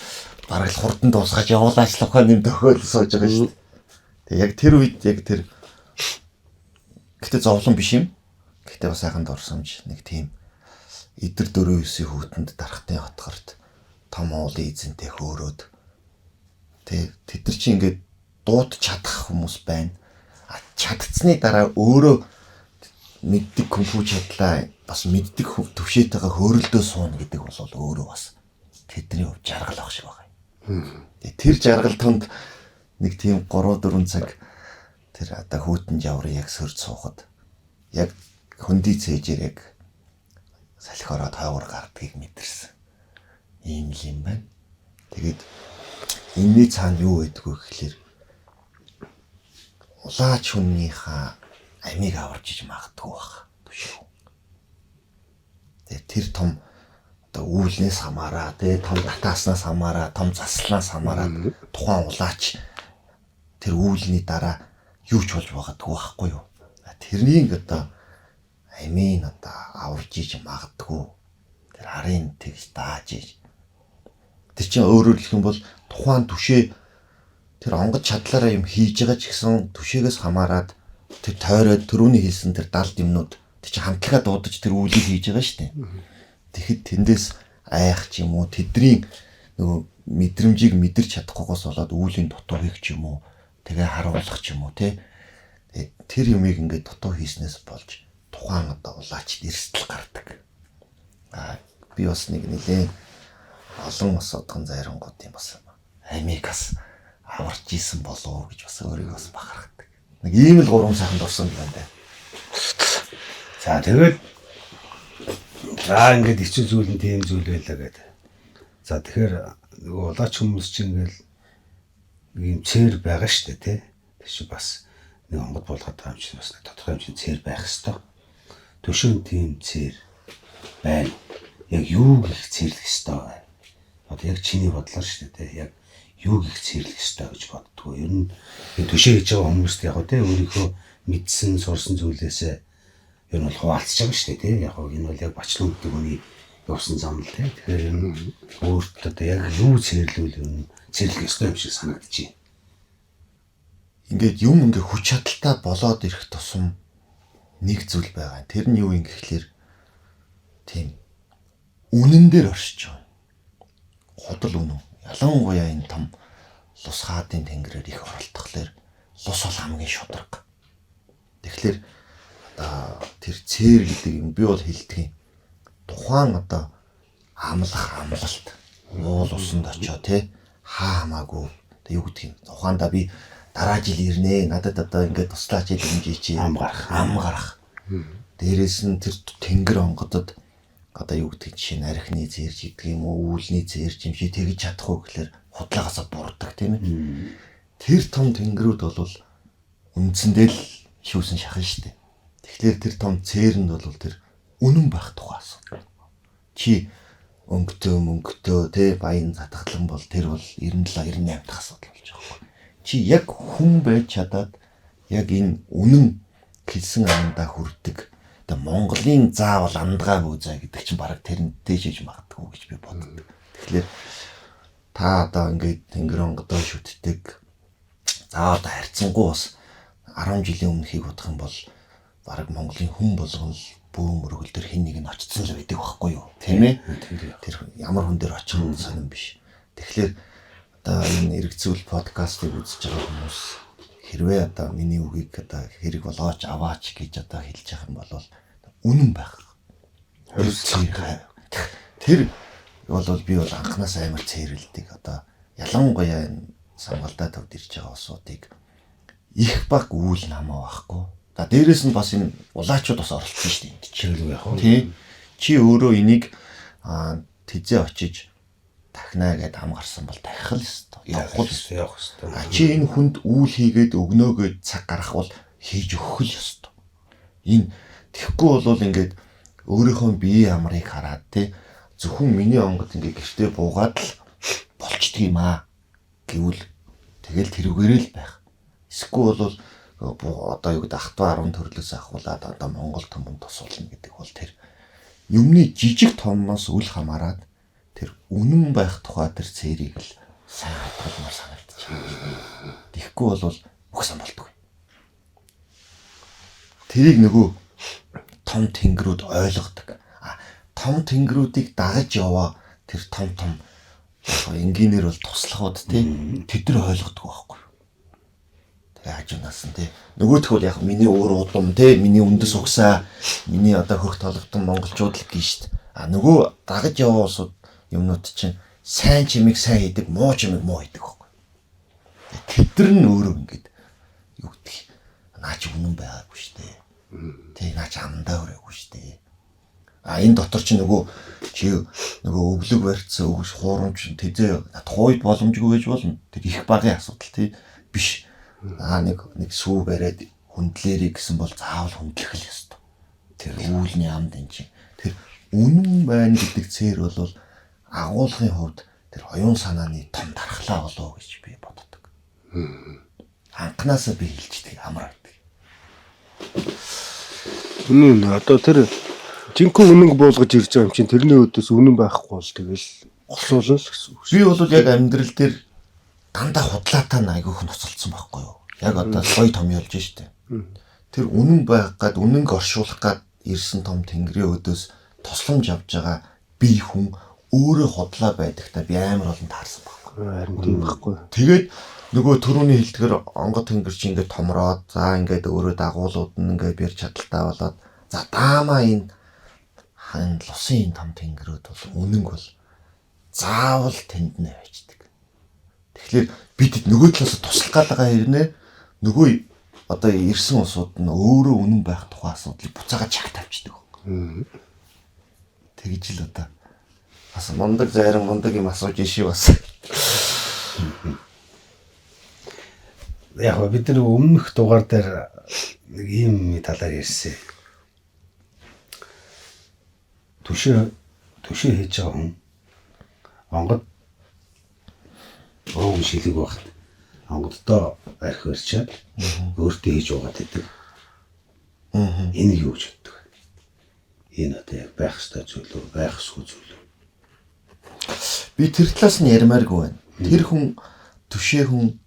бараг л хурдан дуусгаж явуулаачлахаа нэм тохиол сууж байгаа шүү дээ. Тэгээ яг тэр үед яг тэр гэтээ зовлон биш юм. Гэтээ бас сайхан дурсамж нэг тийм идэр 4-9 хүүтэнд дарахтын хотгорт том уулын эзэнтэй хөөрөөд тэд нар чи ингээд дууд чадах хүмүүс байна. Чадцсны дараа өөрөө мэддэг кунфу чадлаа бас мэддэг төвшөөтэйгээ хөөрөлдөө сууна гэдэг бол өөрөө бас тэдний хувь жаргал ах шиг байгаа юм. Тэр жаргалтанд нэг тийм 3-4 цаг тэр одоо хүүтэн жаврын яг сөрж суухад яг хөндөй цээжээр яг салхиороо тойгоор гардгийг мэдэрсэн. Ийм л юм байна. Тэгээд энэний цаана юу байдгүй гэхэлэр улаач хүнийхээ амийг аварж иж магадгүй баг. Тэгээд тэр том одоо үүлнээс хамаараа, том татааснаас хамаараа, том засланаас хамаараа тухайн улаач тэр үүлний дараа юу ч болж магадгүй байхгүй юу? Тэрнийг одоо амийн одоо аварж иж магадгүй. Тэр арын тэгж дааж иж. Тэр чинь өөрөөр хэлэх юм бол тухайн түшээ тэр онгод чадлаараа юм хийж байгаа ч гэсэн түшээгээс хамаарад тэр тойроод төрөүний хийсэн тэр далд юмнууд тэр чинь хамтлагаа дуудаж тэр үүлийг хийж байгаа шүү дээ. Тэгэхэд тэндээс айх ч юм уу тэдний нөгөө мэдрэмжийг мэдэрч чадахгүйгээс болоод үүлийн дутуу хийх ч юм уу тэгээ харуулах ч юм уу те тэр юмыг ингээд дутуу хийснээс болж тухайн одоо улаачд эрсдэл гардаг. Би бас нэг нэлээд олон бас одгон зайрангууд юм бас Америкаас аварч исэн болов гэж бас өөрийгөө бас бахархдаг. Нэг ийм л гурван сайханд орсон юм байна. За тэгээд за ингээд хэцүү зүйл нь тийм зүйл байлаа гэдэг. За тэгэхээр нөгөө улаач хүмүүс чинь ингээл ийм цээр байгаа штэ тий. Тэр чи бас нэг онгод болгоод байгаа юм чинь бас тодорхой юм чинь цээр байх хэвээр. Төшөөнд тийм цээр байна. Яг юу гэх цэрлэх хэвээр байна. Одоо яг чиний бодлоор штэ тий. Яг юу гэх цэрлэх хэвээр гэж боддгоо. Ер нь төшөө хийж байгаа хүмүүст яг тий өөрийнхөө мэдсэн сурсан зүйлээсээ ер нь бол хуваалцж байгаа шүү дээ тийм яг энэ бол яг бачлан гэдэг үний явсан зам л тийм тэгэхээр энэ өөртөө одоо яг юу цэрлүүл юм цэрлэх ёстой юм шиг санагдчихэв. Ингээд юм ингээ хүч чадалтай болоод ирэх тусам нэг зүйл байгаа. Тэр нь юу юм гэхлээр тийм үнэн дээр оршиж байгаа. Худал үнэн. Ялангуяа энэ том лус хаадын тэнгэрээр их оролдохлоор лус бол хамгийн шударга. Тэгэхээр тэр цээр гэдэг юм би бол хэлдэг юм. Тухайн одоо амлалт уул усанд очоо тий хаа хамаагүй тэг юу гэдэг юм. Тухайдаа би дараа жил ирнэ. Надад одоо ингээд туслаач хэмжиж ам гарах. Дээрээс нь тэр тэнгэр онгодод одоо юу гэдэг жишээ нь архины цээрж гэдэг юм уу, үүлний цээрж юм шиг тэгж чадахгүй гэхэлэр худлаагаасаа бурдаг тийм ээ. Тэр том тэнгэрүүд бол үндсэндээ л шүүсэн шахан штэ. Тэгэхээр тэр том цээрэнд бол тэр үнэн байх тухай асуудал. Чи өнгөтөө тий баян затгалан бол тэр бол 97 98 дахь асуудал болж байгаа юм. Чи яг хүн байж чадаад яг энэ үнэн хэлсэн амандаа хүрдэг. Тэгээ Монголын заавал андгаа бүүзаа гэдэг чинь бараг тэр дээшэж магадгүй гэж би боддог. Тэгэхээр та одоо ингээд тэнгэр онгодоо шүтдэг. За одоо харьцангуй бас 10 жилийн өмнөхийг бодох юм бол бараг Монголын хүн болгон бөөм өргөл төр хин нэг нь очсон л байдаг байхгүй юу? Тийм ээ? Тэр ямар хүн дээр очих нь сонирн биш. Тэгэхээр одоо энэ эргэцүүл подкастыг үзэж байгаа хүмүүс хэрвээ одоо миний үгийг одоо хэрэг болгооч аваач гэж одоо хэлж явах юм бол үнэн байх. Тэр бол би бол анханаас амар цээрэлдэг одоо ялангуяа энэ самгалдаа төвд ирж байгаа улсуудыг их баг үйл намаа байхгүй. За дээрэс нь бас энэ улаачууд бас оролцсон шүү дээ. Чиглэл яг. Тий. Чи өөрөө энийг тэзээ очиж тахнаа гэд хамгарсан бол тахих л ёстой. Явах ёстой. Чи энэ хүнд үйл хийгээд өгнөөгөө цаг гарах бол хийж өгөх л ёстой. Энэ тэгэхгүй бол ингээд өөрийнхөө биеийн амрыг хараад тий зөвхөн миний онгод ингээд гэртээ буугаад л болчдөг юм аа гэвэл тэгэл тэрүүгээрээ л байх. Эсвэл бол одоо юу гэдэг ахтва 10 төрлөөс ахуулаад одоо Монгол төмөн тусуулна гэдэг бол тэр юмны жижиг томноос үл хамааран тэр үнэн байх тухай тэр цэрийг л сайн хадгалмаар санагдаж байна. Тэгэхгүй бол бүх сан болдгүй. Тэрийг нөгөө том тэнгэрүүд ойлгодог. Том тэнгэрүүдийг дагаж яваа тэр том инженеэр бол туслахуд тий тэд нар ойлгодог байхгүй. Тэгээ хажуунаас нь тий нөгөөх бол яг миний өөр удам тий миний үндэс угсаа миний одоо хөрх толготон монголчууд л гин штт. Нөгөө дагаж яваа улсууд юмнууд чинь сайн чимийг сайн хийдэг, муу чимийг муу хийдэг байхгүй. Тэд нар нь өөрөө ингэж юу гэдэг наач үнэн байгаагүй штэ. Тий наач амдаа өрөөгүй штэ. Энэ дотор чи нөгөө өглөг барьцсан өгш хуурамч тэзээ хойд боломжгүй гэж болно. Тэр их багын асуудал тий биш. Нэг сүү бариад хөндлөрий гэсэн бол заавал хөндлөх л ёстой. Тэр үүлний амд энэ чинь тэр үнэн байна гэдэг цээр бол агуулгын хувьд тэр оюун санааны том дархлаа болоо гэж би боддог. Анханасаа би хэлждэг амар байдаг. Үнэн одоо тэр жинхэнэ үнэн буулгаж ирж байгаа юм чинь тэрний өдөөс үнэн байхгүй бол тэгэл олсуулна л гэсэн үг. Би бол яг амьдрал дээр дандаа худлаатай айгүйх нь уцалсан байхгүй юу? Яг одоо гоё том ялж штэ. Тэр үнэн байх гад үнэнг оршуулах гад ирсэн том тэнгэрийн өдөөс тусламж авж байгаа би хүн өөрөө худлаа байдагтаа би амар олон таарсан байхгүй. Харин тийм байхгүй. Тэгээд нөгөө түрүүний хэлдгэр онгод тэнгэр чи ингээд томроод за ингээд өөрөө дагуулууд нь ингээд бэр чадaltaй болоод за даамаа энэ хан лусын том тэнгэрүүд бол үнэн бол заавал тэнд нэ байждаг. Тэгэхээр бид нөгөө талаас туслах гээд байгаа хэрнээ нөгөө одоо ирсэн улсууд нь өөрөө үнэн байх тухай асуудлыг буцаага чагт авчдаг. Тэгж л одоо бас мундаг зарим мундаг юм асууж иши бас. Яг бид нар өмнөх дугаар дээр нэг ийм талаар ярьсан. Түшээ хийж байгаа хүн онгод өөг шилэг багт онгоддоо арх барьчаад өөртөө хийж угаад байдаг. Энэ юу гэж боддог вэ? Энэ одоо яг байх ёстой зүйл үү, байх ёсгүй зүйл үү? Би тэр талаас нь ярмааргүй байна. Тэр хүн түшээ хүн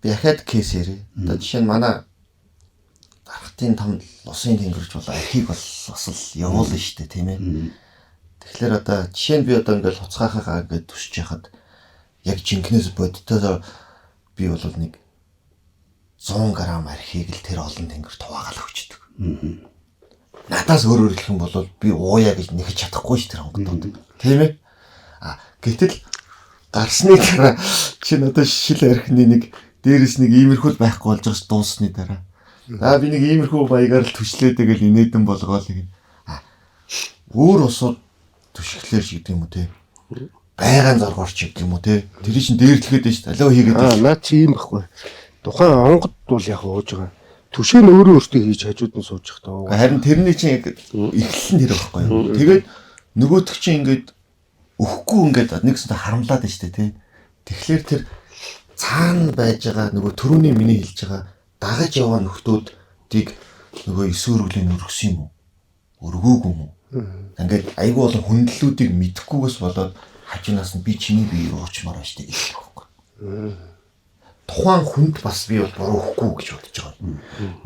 дахиад кейс ярэ. Одоо жишээ нь манай дархтын том усын тэнгэрч бол архийг бас л явуулна шүү дээ, тийм ээ. Тэгэхээр одоо жишээ нь би одоо ингээл хуцгаахаа ингээд түшиж яхад яг жинкнээс бодтоо би бол нэг 100 г архийг л тэр олон тэнгэрт хуваагаал өгчдөг. Надаас өөрөөр хэлэх юм бол би ууя гэж нэхэж чадахгүй ш тэр онгодод. Тийм ээ. Гэтэл гарсны дараа чинь одоо шишил архины нэг дээрээс нэг иймэрхүү байхгүй болж байгаас дуусны дараа. Би нэг иймэрхүү баягаар л түшлээдэг гэл инээдэн болгоол гин. Өөр усууд түшглээр ч гэдэг юм уу те. Байгаан зоргоорч гэдэг юм уу те. Тэр чинь дээрлэхэд байж талаа хийгээд. Наад чи юм байхгүй. Тухайн онгод бол яг ууж байгаа. Түшээ нь өөртөө хийж хажууд нь сууж явах таа. Харин тэрний чинь яг эхлэн тэр байхгүй юу. Тэгээд нөгөөдөг чинь ингээд өхгүй ингээд нэгсэндээ харамлаад байна шүү дээ тий. Тэгэхээр тэр цаана байж байгаа нөгөө түрүүний миний хэлж байгаа дагаж яваа нөхдүүдийг нөгөө эсвэрглийн өргөсөн юм уу? Өргөөгүй юм уу? Ингээд айгүй болон хүндлэлүүдийг мэдхгүйгээс болоод хажуунаас нь би чиний бие уучмаар байна шүү дээ гэж байхгүй. Тухайн хүнд бас би бол буруу хөхгүй гэж бодож байгаа.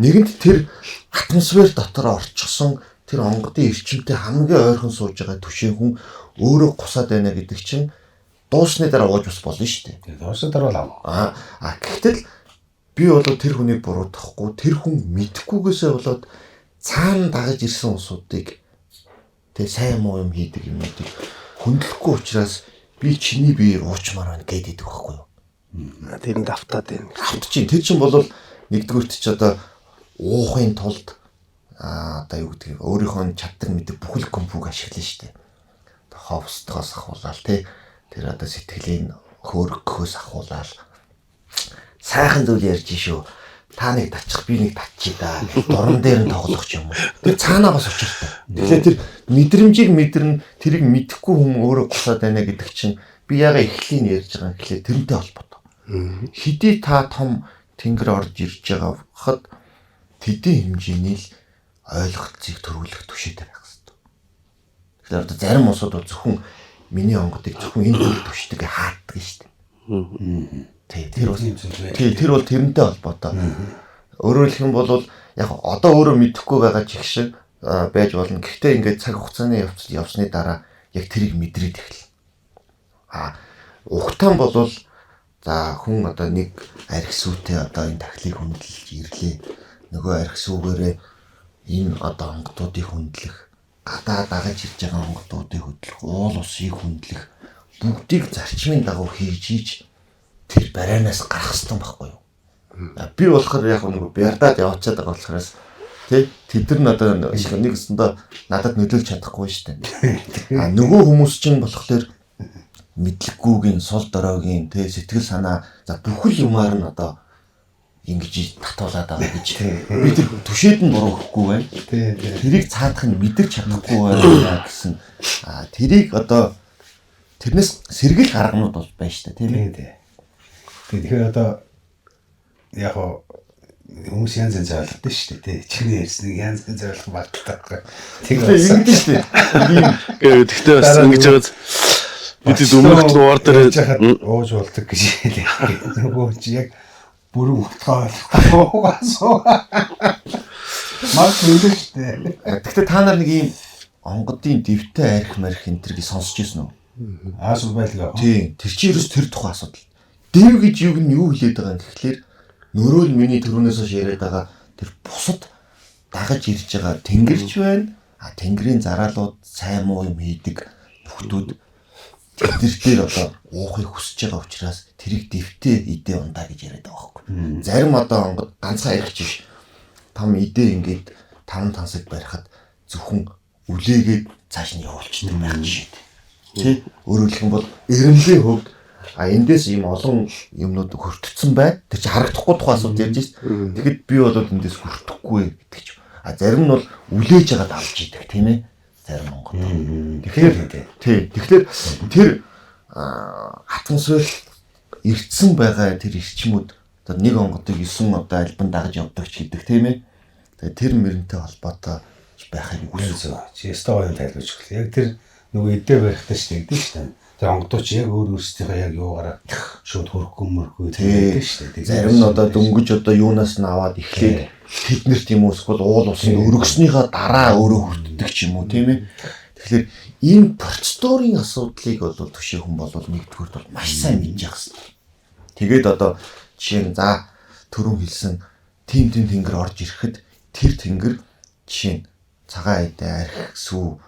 Нэгэнт тэр атмосфер дотор орчихсон тэр онгодын эрчимтэй хамгийн ойрхон сууж байгаа түшээ хүн өөрөө гусаад байна гэдэг чинь дуусны дараа ууж бас болно шүү дээ. Дуусны дараа л аа. Гэхдээ би бол тэр хүнийг буруутгахгүй тэр хүн мэдхгүйгээсээ болоод цаана дагаж ирсэн усуудыг тэг сайн муу юм хийдэг юмнуудыг хөндлөхгүй учраас би чиний биеэр уучмаар байна гэдэг байхгүй юу? Тэр нь давтаад байна. Автчих. Тэр чинь бол нэгдүгürt ч одоо уухын тулд одоо юу гэдэг өөрийнхөө чаддаг мэдээ бүхэл компьютер ашиглана шүү дээ. Ховстгоос ахуулаад тэр одоо сэтгэлийн хөөргөхөөс ахуулаад сайхан зүйл ярьж шүү. Та нэг тачих би нэг татчих да. Дуран дээр нь тоглох юм уу? Тэр цаанаа бас учиртай. Тэгэхээр тэр мэдрэмжийг мэдэрнэ тэрийг мэдэхгүй хүн өөрөө гусаад байна гэдэг чинь би яга эхлэлийн ярьж байгаа гэхлээр тэрнтэй холбоотой. Хэдий та том тэнгэр орж ирж байгаа хад тэдийн хэмжээний л ойлголцыг төрүүлэх түшээтэй байх хэрэгтэй. Тэгэхээр одоо зарим усууд зөвхөн миний онгодыг зөвхөн энэ төр түшдэг хааддаг шүү дээ. Тэр бол тэрнтэй холбоотой. Өөрөөр хэлэх юм бол яг одоо өөрөө мэдэхгүй байгаа ч их шиг байж болно. Гэхдээ ингээд цаг хугацааны явсны дараа яг тэрийг мэдрээд эхэлнэ. Ухтаан бол за хүн одоо нэг арх сүйтэй одоо энэ тахлыг хөндлөж ирлээ. Нөгөө арх сүүгээрээ энэ одоо онгодуудыг хөндлөх, гадаа дагаж ирж байгаа онгодуудыг хөдлөх, уул усыг хөндлөх бүгдийг зарчмын дагуу хийж тэр барайнаас гарах хэрэгтэй байхгүй юу? Би болохоор яг нэг бярдаад явуулчихад байгаа болохоос тэд нар одоо нэг өсөндөө надад нөлөөлж чадахгүй шүү дээ. Нөгөө хүмүүс чинь болохоор мэдлэггүйгийн сул доройгийн сэтгэл санаа за бүхэл юмар нь одоо ингэж татуулаад байгаа гэж би тэр түшээд нь буруу гэхгүй байна. Тэрийг цаадах нь мэдэрч чадахгүй байна гэсэн. Тэрийг одоо тэрнээс сэргэл гарганууд бол байна шүү дээ тийм ээ. Тэгэхээр одоо яг хүмүүс янз янз ойлголтой шүү дээ. Чиний ярьсныг янз янз ойлгох магадaltaй байхгүй. Тэгэхээр ингэдэж шүү дээ. Тэгтээ бас ингэж байгаад бид өмнөх дугаар дээр ууж болдог гэж хэлээ. Нөгөө чи яг бүрэн утгаа ойлгохгүй. Маг хэлдэг. Гэхдээ та нар нэг ийм онгодын дэвтэй арх марх энэ төр гэж сонсч ирсэн үү? Аас байлгаа. Тийм. Тэр чинь ерөөс тэр тухайн асуудал. Дэв гэж юу хэлээд байгаа юм гэхлээр нөрөөл миний төрөнөөс хойш яриад байгаа тэр бусад дагаж ирж байгаа тэнгэрч байна. Тэнгэрийн зараалууд сайн муу юм хийдэг бүхтүүд тэр дээр одоо уухыг хүсэж байгаа учраас тэрийг дэвтээ идээ ундаа гэж яриад байгаа байхгүй. Зарим одоо онгод ганцхан ярих биш. Том идээ ингээд 5 тансаг барихад зөвхөн үлээгээд цааш нь явуулчихдаг байх жишээ. Тэ өөрөөр хэлбэл эренлийн хөвд эндээс ийм олон юмнууд хүртцэн байна. Тэр чинь харагдахгүй тухай асуулт ярьж шít. Тэгэхэд би бол эндээс хүртэхгүй гэдэг ч. Зарим нь бол үлээж байгаад авч идэг тийм ээ. Зарим онгод. Тэгэхээр тэр атмосфер эртсэн байгаа тэр эрчмүүд одоо нэг онгодыг 9 одоо альбан дагаж явдаг ч гэдэг тийм ээ. Тэгээ тэр мөрөнтэй холбоотой байхыг үсэж байгаа. Чи стойн тайлбарч өглөө. Яг тэр нөгөө эдээ барихтаа ч тэгдэг шүү дээ. Тэр онгодооч яг өөрсдийнхээ яг юугаараа шууд хөрөхгүй мөрөхгүй тэгдэг шүү дээ. Зарим нь одоо дөнгөж одоо юунаас нь аваад эхлээд тэднэрт юм уу эсвэл уул усын өргөснийхаа дараа өөрөө хүртдэг ч юм уу тийм ээ. Тэгэхээр энэ процедурын асуудлыг бол төшөө хүн бол нэгдүгürt бол маш сайн мэдж явах хэрэгтэй. Тэгээд одоо жишээ нь за түрүүн хэлсэн тим тэнгэр орж ирэхэд тэр тэнгэр жишээ нь цагаан эдээ арх сүү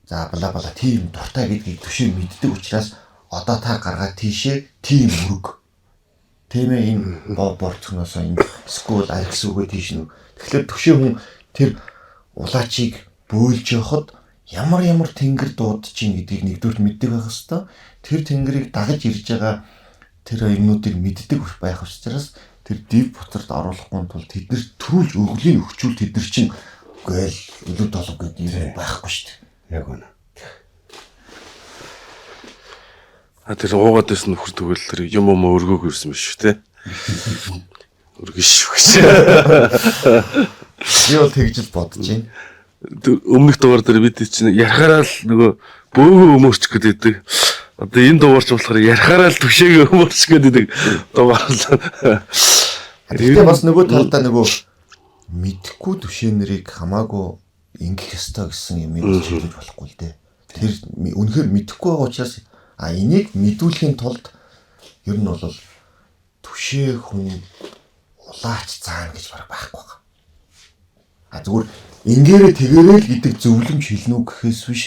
за бла бла тийм дуртай гэдгийг төшөө мэддэг учраас одоо та гаргаад тийшээ тийм мөрөг тийм ээ энэ борцгоноос энэ скул арх сүүгээ тийш нү. Тэгэхээр төшөө хүн тэр улаачийг бөөлж явахад ямар тэнгэр дуудаж ийн гэдгийг нэгдүгээр мэддэг байх хэвээр. Тэр тэнгэрийг дагаж ирж байгаа тэр юмнуудыг мэддэг байх учраас тэр див буцарт оруулахгүй тул тэд нар төрүүлж өглийн өгчүүл тэд нар чинь гээл илүү толгой гэдэг юм байхгүй шүү дээ. Яг үнэ. Тэр уугаад байсан нөхөр тэгвэл тэр юм өргөөг ирсэн биш үү те? Өргөж шүү гэж. Би бол тэгж л бодож байна. Өмнөх дугаар дээр бид чинь ярахаараа л нөгөө бөөгөө өмөрч гэдэг. Одоо энэ дугаарч болохоор ярахаараа л түшээгээ өмөрч гэдэг дугаар л. Тэгэхээр бас нөгөө талдаа нөгөө мэдхгүй түшээнэрийг хамаагүй ингэх ёстой гэсэн юм хэлж болохгүй л дээ. Тэр үнэхээр мэдхгүй байгаа учраас энийг мэдүүлэхийн тулд ер нь бол түшээ хүн улаач заана гэж бараг байхгүй байгаа. Зүгээр ингээрээ тэгэрээ л гэдэг зөвлөмж хэлнэ үү гэхээс биш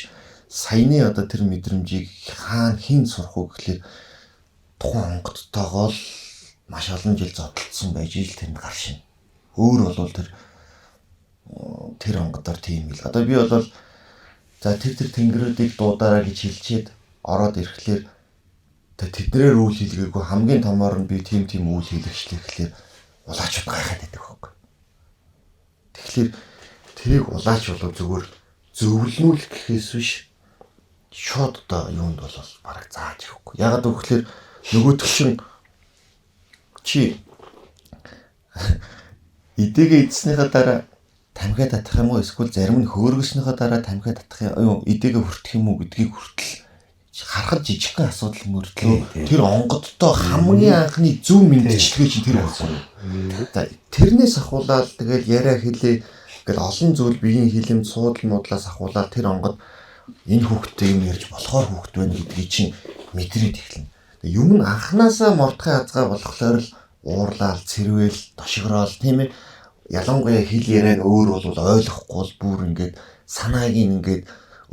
саяны одоо тэр мэдрэмжийг хаана хэн сурах уу гэхлээр тухайн онгодтойгоо л маш олон жил зодтолцсон байж ил тэнд гар шин. Өөр бол тэр онгодоор тийм хэл. Одоо би бол за тэр тэнгэрүүдийг дуудаараа гэж хэлчихэд ороод ирэхлээр тэднэр үйл хэлгээгүй хамгийн томоор нь би тийм үйл хэлэгчлээ гэхлээр улаачууд гайхаад байдаг хөөг. Тэгэхээр тэрийг улаач болоо зүгээр зөвлөнүүл гэхээс биш шууд одоо юунд бол бараг зааж ирэхгүй. Ягаад гэвэл нөгөөх чинь чи идээгээ идснийхаа дараа тамхиа татах юм уу эсвэл зарим нь хөөргөснийхаа дараа тамхиа татах юм идээгээ хүртэх юм уу гэдгийг хүртэл харахад жижигхэн асуудал мөрдлөө тэр онгодтой хамгийн анхны зөв мэдчилгээ чинь тэр байхгүй. За тэрнээс ахуулаад тэгэл яриа хэлээ гэл олон зүйл биеийн хилэмж суудал муудлаас ахуулаад тэр онгод энэ хүүхдтэй юм ярьж болохоор хүүхд байна гэдгийг чинь мэдрээд эхэлнэ. Юм нь анханасаа мордхын хазгаа болохоор л уурлал, цэрвэл, дошигрол тийм ээ. Ялангуяа хэл яриаг өөр бол ойлгохгүй бол бүр ингээд санааг ингээд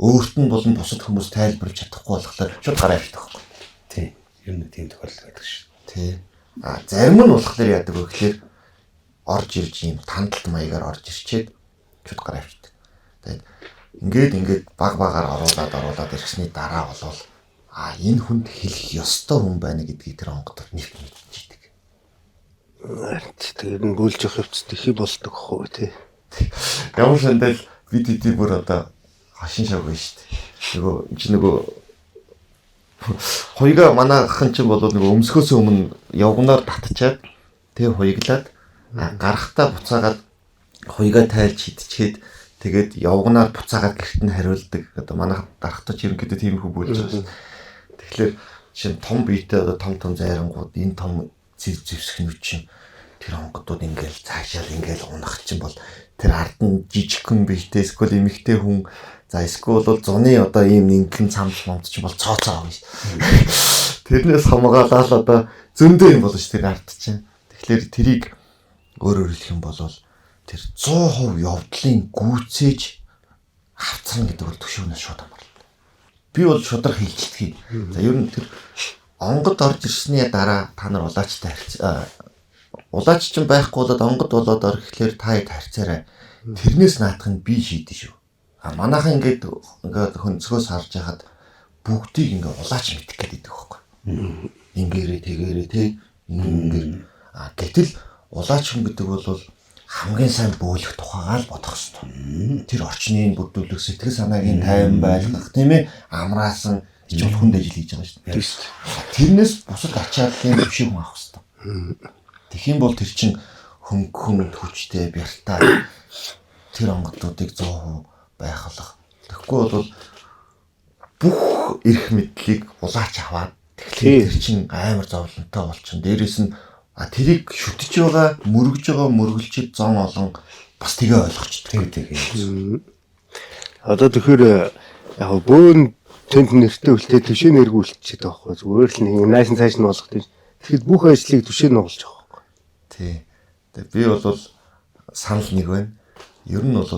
өөрт нь болон бусад хүмүүс тайлбарлаж чадахгүй болохоор шууд гараа ирдэг байхгүй. Тий. Ер нь тийм тохиолдол байдаг шүү. Тий. Зарим нь болохоор яадаг вэ гэхээр орж ирж юм тандалт маягаар орж ирчээд шууд гараа ирдэг. Тэгээд ингээд баг багаар оруулаад ирсний дараа болвол энэ хүнд хэлэх ёстой хүн байна гэдгийг тэр онгодод нэгт мэдчихдэг. Тэр нь бөөлж явах хэвчээ тэхий болдог хөө тий. Ямар шандал бид хэдий бүр одоо хашин шавгүй шүү дээ. Нөгөө хоёга манайхан ч бол нөгөө өмсгөөс өмнө явгнаар татчаад тэг хоёглаад гарахтаа буцаагаад хоёга тайлж хидчихэд тэгээд явгнаар буцаагаад гэрт нь хариулдаг. Одоо манайх дарахтаа ч ерөнхийдөө тиймэрхүү болж байгаа. Тэгэхээр чинь том биетэй одоо том зайрангууд энэ том зэвсгнүүд чинь тэр онгодууд ингээл цаашаал ингээл унах чинь бол тэр ард нь жижигхэн биетэй эсвэл эмэгтэй хүн за эсвэл бол зуны одоо ийм нэгэн цамц момц чинь бол цооцоо авна шүү. Тэрнээс хамгаалаад одоо зөндөө юм болно ш тэр ард чинь. Тэгэхээр тэрийг өөрөөр хэлэх юм бол тэр 100% явдлын гүйцээж авцсан гэдэг бол төшөөнөөс шууд хамаарна. Би бол шудраг хилчдэг. За ер нь тэр онгод орж ирсний дараа та нар улаачтай улаач ч байхгүй болоод онгод болоод ирэхлээр та хэд харьцаарай. Тэрнээс наадах нь би шийдэн шүү. Манайхан ингээд хөнцгөөс харж яхад бүгдийг ингээ улаач мэдэх гэдэг байхгүй. Ингээрээ тэгээрээ тий ингээд гэтэл улаач хүн гэдэг бол хамгийн сайн бөөлөх тухайгаа л бодох хэрэгтэй. Тэр орчныг бүрдүүлэх сэтгэл санаагийн тайван байлгах тийм ээ амраасан ичүүл хүнд ажил хийж байгаа шүү дээ. Тэрнээс бусад ачааллын төвшиг хүн авах хэрэгтэй. Тэгхийн бол тэр чин хөнгөн хүчтэй бяртаа тэр онгодуудыг 100% байхлах. Тэгэхгүй бол бүх эрх мэдлийг улаач аваад тэгэхээр тэр чин амар зовлонтой болчихно. Дээрээс нь тэрийг шүтэж байгаа, мөргөлчд зон олон бас тгээ ойлгочтой гэдэг. Одоо тэгэхээр яг бөөн тэнд нэртэй үлдээ төшөө нэргүүлчихээд байгаа байхгүй. Зүгээр л нэг найсан цааш нь болгох тийм. Тэгэхэд бүх ажлыг төшөө нуулж байгаа байхгүй. Тий. Тэгээ би бол санал нэг байна. Ер нь бол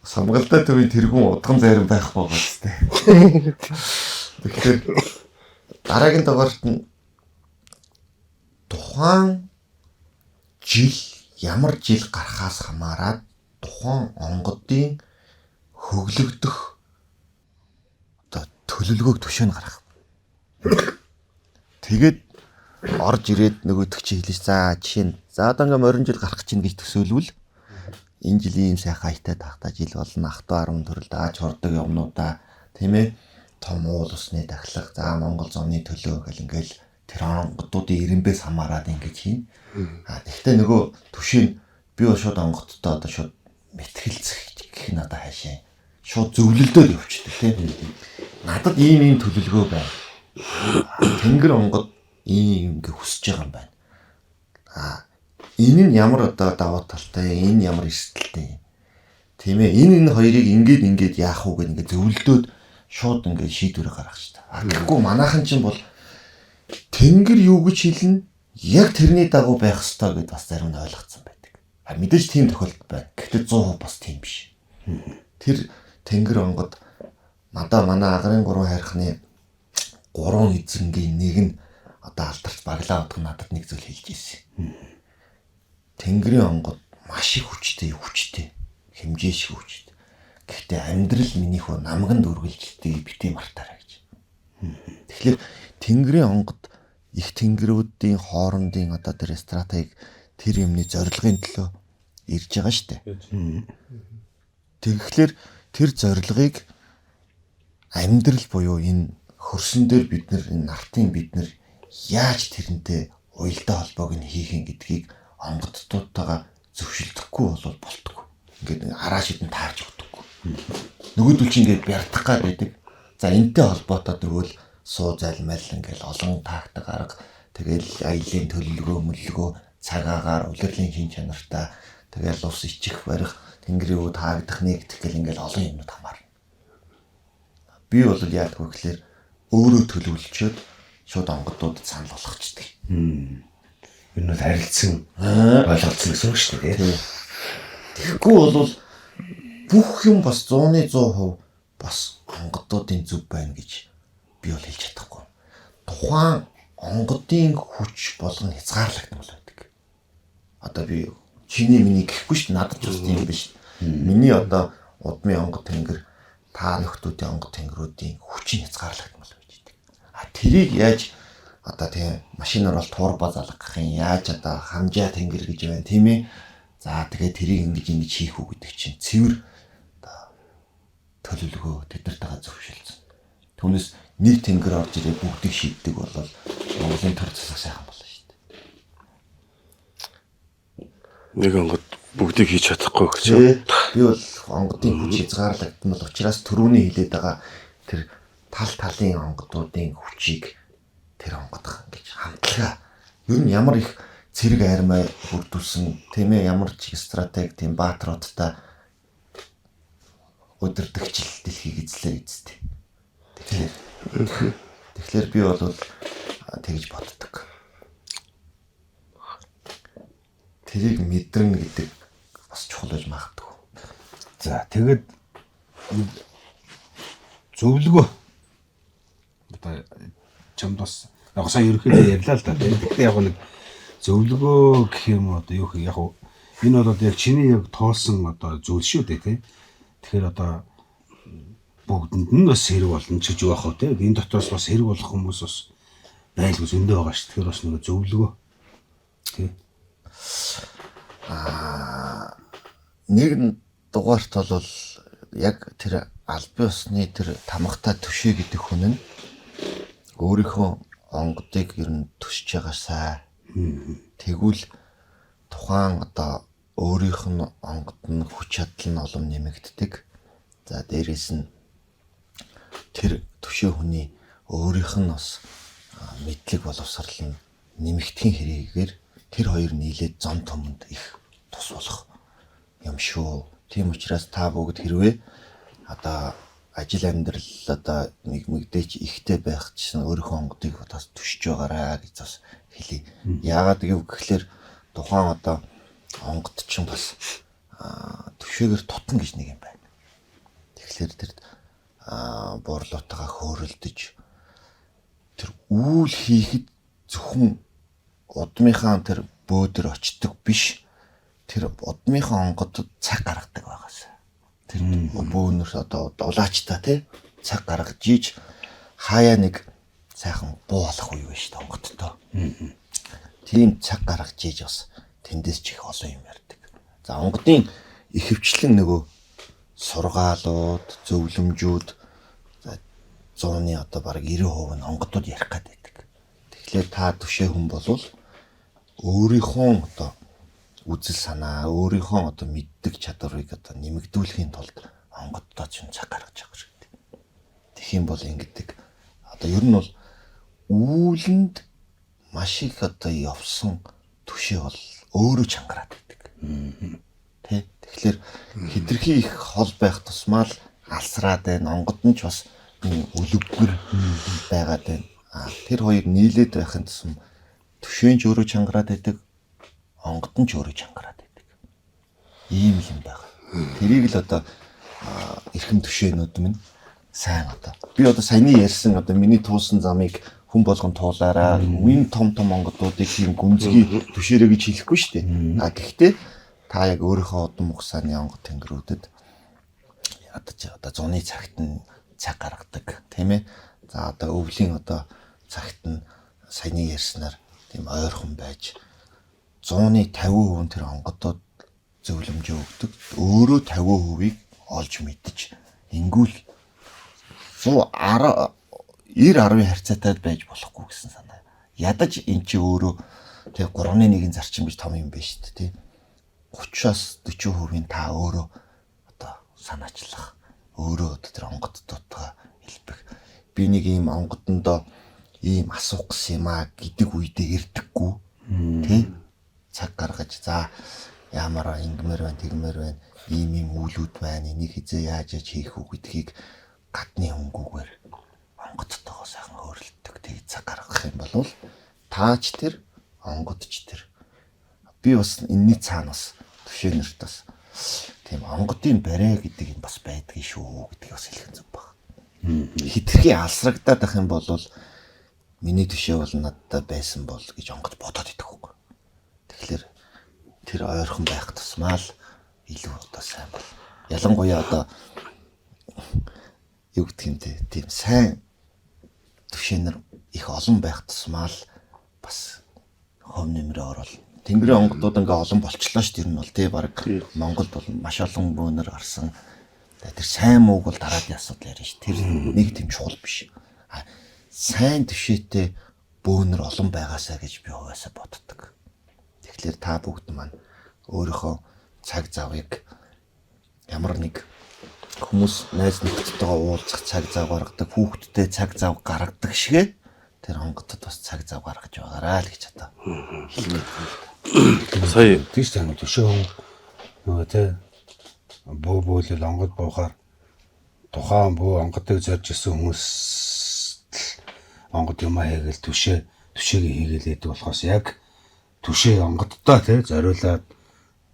самгалтай төвийн тэргүүн удган зарим байхгүй байгаа ч тийм. Тэгэхээр дараагийн дугаарт нь тухайн жил ямар жил гарахаас хамаарат тухайн онгодын хөглөгдөх одоо төлөвлөгөөг төшөөнд гаргах. Тэгээд орж ирээд нөгөөдөг чи хэлж за жишээ нь за одоо ингээм морин жил гарах чинь гэж төсөөлвөл энэ жилийн юм сайхан хаятай тахта жил болно ах トゥ 10 төрөл дааж хордог юмнуудаа тийм ээ том уул усны дахлах за Монгол зовны төлөө гэл ингээл тэр онгодуудын ирэмбээс хамаарат ингэж хийн. Тэгвэл нөгөө төшөө би шууд онгодтой одоо шууд мэтгэлцэх гэх нь одоо хаашаа шууд зөвлөлдөө явчихдаг тийм. Надад ийм төлөвлөгөө байна. Тэнгэр онгод ийм ингээ хүсэж байгаа юм байна. Энэ нь ямар одоо давуу талтай, энэ ямар эрсдэлтэй. Тийм ээ. Энэ хоёрыг ингээд яах уу гэдэг ингээ зөвлөдөөд шууд ингээ шийдвэр гаргах шүү дээ. Тэгэхгүй манайхан чинь бол тэнгэр юу гэж хэлнэ? Яг тэрний дагуу байх ёстой гэдээ бас зарим нь ойлгоцсон байдаг. Мэдээж тийм тохиолдол байна. Гэхдээ 100% бас тийм биш. Тэр тэнгэр онгод манай агарын 3 хайрхны 3 эзэнгийн нэг нь одоо алдарч баглаа удах надад нэг зүйл хэлж ирсэн. Тэнгэрийн онгод маш их хүчтэй, хэмжээ шиг хүчтэй. Гэхдээ амьдрал минийх уу намганд үргэлжилдэг бити мартаарай гэж. Тэгэхээр тэнгэрийн онгод их тэнгэрүүдийн хоорондын одоо тэр стратеги тэр юмны зорилгын төлөө ирж байгаа шүү дээ. Тэгэхээр тэр зорилгыг амьдрал буюу энэ хөрсөн дээр бид нар энэ нартын бид нар яаж тэрнтэй уялдаа холбоог нь хийх юм гэдгийг онгодтуудтайгаа зөвшөлдөхгүй бол болтгүй. Ингээд араа шидэн таарч өгдөггүй. Нөгөөдөл чинь ингээд бярдах гад байдаг. За энтэй холбоотой тэгвэл суу залмал ингээд олон тактик арга тэгэл аялын төлөвлөгөө цагаагаар улирлын шин чанартай тэгэл ус ичих барих тэнгэрийн үд хаагдах нэгдэх гэл ингээд олон юмнууд хамаарна. Би бол яадаг вэ гэхээр өөрөө төлөвлөчөөд шууд онгодуудад санал болгочдөг. Ер нь харилцсан ойлгоцсон гэсэн үг шүү дээ. Тэгэхгүй бол бүх юм бас 100% бас онгодуудын зөв байна гэж би бол хэлж чадахгүй. Тухайн онгодын хүч болгон хязгаарлагдмал байдаг. Одоо би чиний миний гэхгүй шүү дээ. Надад ч бас тийм биш. Миний одоо удмын онгод тэнгэр та нөхдүүдийн онгод тэнгэрүүдийн хүчин хязгаарлагдмал байж байдаг. Тэрийг яаж одоо тийм машинаар бол турбо залгах юм яаж одоо хамжаа тэнгэр гэж байна тийм ээ. За тэгээд тэрийг ингэж хийх үү гэдэг чинь цэвэр одоо төлөвлөгөө тэднэртэйгээ зөвшөөрсөн. Түүнээс нэг тэнгэр орж ирээ бүгдийг шийддэг бол Монголын төр засаг сайхан болно шүү дээ. Нэг онгод бүгдийг хийж чадахгүй гэж. Би бол онгодын хүч хязгаарлагдмал учраас түрүүний хэлээд байгаа тэр талын онгодуудын хүчийг тэр онгодох гэж хамтлага. Ер нь ямар их цэрэг армаа бүрдүүлсэн тийм ээ ямар ч стратеги тийм баатруудтай өдөрдөгчл дэлхийг эзлээ эзтэй. Тэгэхээр би бол тэгж боддог. Тэрийг мэдэрнэ гэдэг бас чухал байж магадгүй. За тэгээд зөвлөгөө одоо чамд бас яг сая ерөөхдөө ярьлаа л да. Тэгэхдээ яг нэг зөвлөгөө гэх юм одоо юу гэх яг энэ бол одоо яг чиний яг тоосон одоо зүйл шүү дээ тий. Тэгэхээр одоо бүгдэнд нь бас хэрэг болно ч гэж байх уу тий. Энэ дотроос бас хэрэг болох хүмүүс бас байлгүй зөндөө байгаа шүү. Тэгэхээр бас нэг зөвлөгөө тий. Нэг дугаарт бол яг тэр албан ёсны тэр тамгатай түшээ гэдэг хүн нь өөрийнхөө онгодыг ер нь төсөж байгаасаа тэгвэл тухайн одоо өөрийнх нь онгод нь хүч чадал нь улам нэмэгддэг. За дээрэс нь тэр түшээ хүний өөрийнх нь бас мэдлэг боловсрал нь нэмэгдэхин хэрэгээр тэр хоёр нийлээд зам томонд их тус болох юм шүү. Тийм учраас та бүгд хэрвээ одоо ажил амьдрал одоо нэг мэгдээч ихтэй байх чинь өөрийнхөө онгодыг бас төшөж байгаараа гэж бас хэлье. Яагаад гэвэл тухайн одоо онгод чинь бас төшөөгээр тутна гэж нэг юм байна. Тэгэхээр тэр буурлуутайгаа хөөрөлдөж тэр үйл хийхэд зөвхөн удмынхаа тэр бөөдөр очдог биш. Тэр удмынхаа онгодод цаг гаргадаг байгаасаа. Тэр бөөнөр одоо улаачтай тий цаг гаргаж ийж хаяа нэг сайхан буу болох үе байна шүү дээ онгодтой. Тийм цаг гаргаж ийж бас тэндээс ч их олон юм ярьдаг. За онгодын ихэвчлэн нөгөө сургаалууд, зөвлөмжүүд 100-ны одоо бараг 90% нь онгодод ярих гэдэг. Тэгэхээр та түшээ хүн болвол өөрийнхөө одоо үзэл санаа, өөрийнхөө одоо мэддэг чадварыг одоо нэмэгдүүлэхийн тулд онгоддоо ч цаг гаргаж байгаа шүү дээ. Тэгэх юм бол ингэдэг. Одоо ер нь бол үүлэнд маш их одоо явсан түшээ бол өөрөө чангараад байдаг. Тэ. Тэгэхээр хитрхи их хол байх тусмаа л алсраад байна. Онгод нь ч бас өлөвгөр байгаад байна. Тэр хоёр нийлээд байхын тусам түшээн ч өөрөө чангараад байдаг. Онгод нь ч өөрөө чангараад байдаг. Ийм юм байна. Тэрийг л одоо эрхэм түшээнүүд минь сайн одоо. Би одоо саяны ярьсан одоо миний туулсан замыг хүн болгон туулаараа. Үн том онгодуудыг тийм гүнзгий түшээрэ гэж хэлэхгүй шүү дээ. Гэхдээ та яг өөрийнхөө удам хугацааны онгод тэнгэрүүдэд ядаж одоо зуны цагт нь цаг гаргадаг тийм ээ. За одоо өвлийн одоо цагт нь саяны ярьснаар тийм ойрхон байж 100-ны 50% тэр онгодод зөвлөмж өгдөг. Өөрөө 50%-ийг олж мэдж ингүүл 90-10 харьцаатай байж болохгүй гэсэн санаа. Ядаж эн чи өөрөө тэг 3-1 зарчим биш том юм биш шүү дээ. 30-аас 40% та өөрөө одоо санаачлах. Өөрөө одоо тэр онгоддоотойгоо хэлбэх. Би нэг ийм онгодондоо ийм асуух гэсэн юм аа гэдэг үедээ ирдэггүй. Тэ? Цаг гаргаж за ямар ингэмэр байна тэгмэр байна ийм үйлүүд байна энийг хизээ яаж хийх үү гэдгийг гадны хөнгүүгээр онгодтойгоо сайхан хөөрөлдөг тэг цаг гаргах юм бол таач тэр онгодч тэр би бас энэний цаанаас түшээнэрт бас тийм онгодын барэ гэдэг юм бас байдгийг шүү гэдгийг бас хэлэх зүг баг. Хитрхи алсрагдаад ах юм бол миний түшээ бол надтай байсан бол гэж онгод бодоод идэх үг. Тэгэхээр тэр ойрхон байх тусмаа л илүү одоо сайн бол. Ялангуяа одоо юу гэх юм те тийм сайн түшээнэр их олон байх тусмаа л бас хов нэмрээ орол. Тэнгэрийн онгодууд ингээ олон болчлоо шүү дээ. Тэр нь бол тий баг Монголд бол маш олон бөөнөр гарсан. Тэр сайн мууг бол дараагийн асуудал ярина шүү. Тэр нэг тийм чухал биш. Сайн түшээтэй бөөнөр олон байгаасаа гэж би хувьасаа боддог. Тэгэхээр та бүгд маань өөрийнхөө цаг завыг ямар нэг хүмүүс найз нөхдөдтэйгээ уулзах цаг зав гаргадаг, хүүхдтэй цаг зав гаргадаг шигэ тэр онгодод бас цаг зав гаргаж байгаараа л гэж одоо Сая тийш тань төшөө нөгөө тэ бөөлөл онгод буухаар тухайн бөө онгодыг зорж исэн хүмүүс онгод юм хийгээл түшээгээ хийгээл болохоос яг түшээ онгодтой тий зориулаад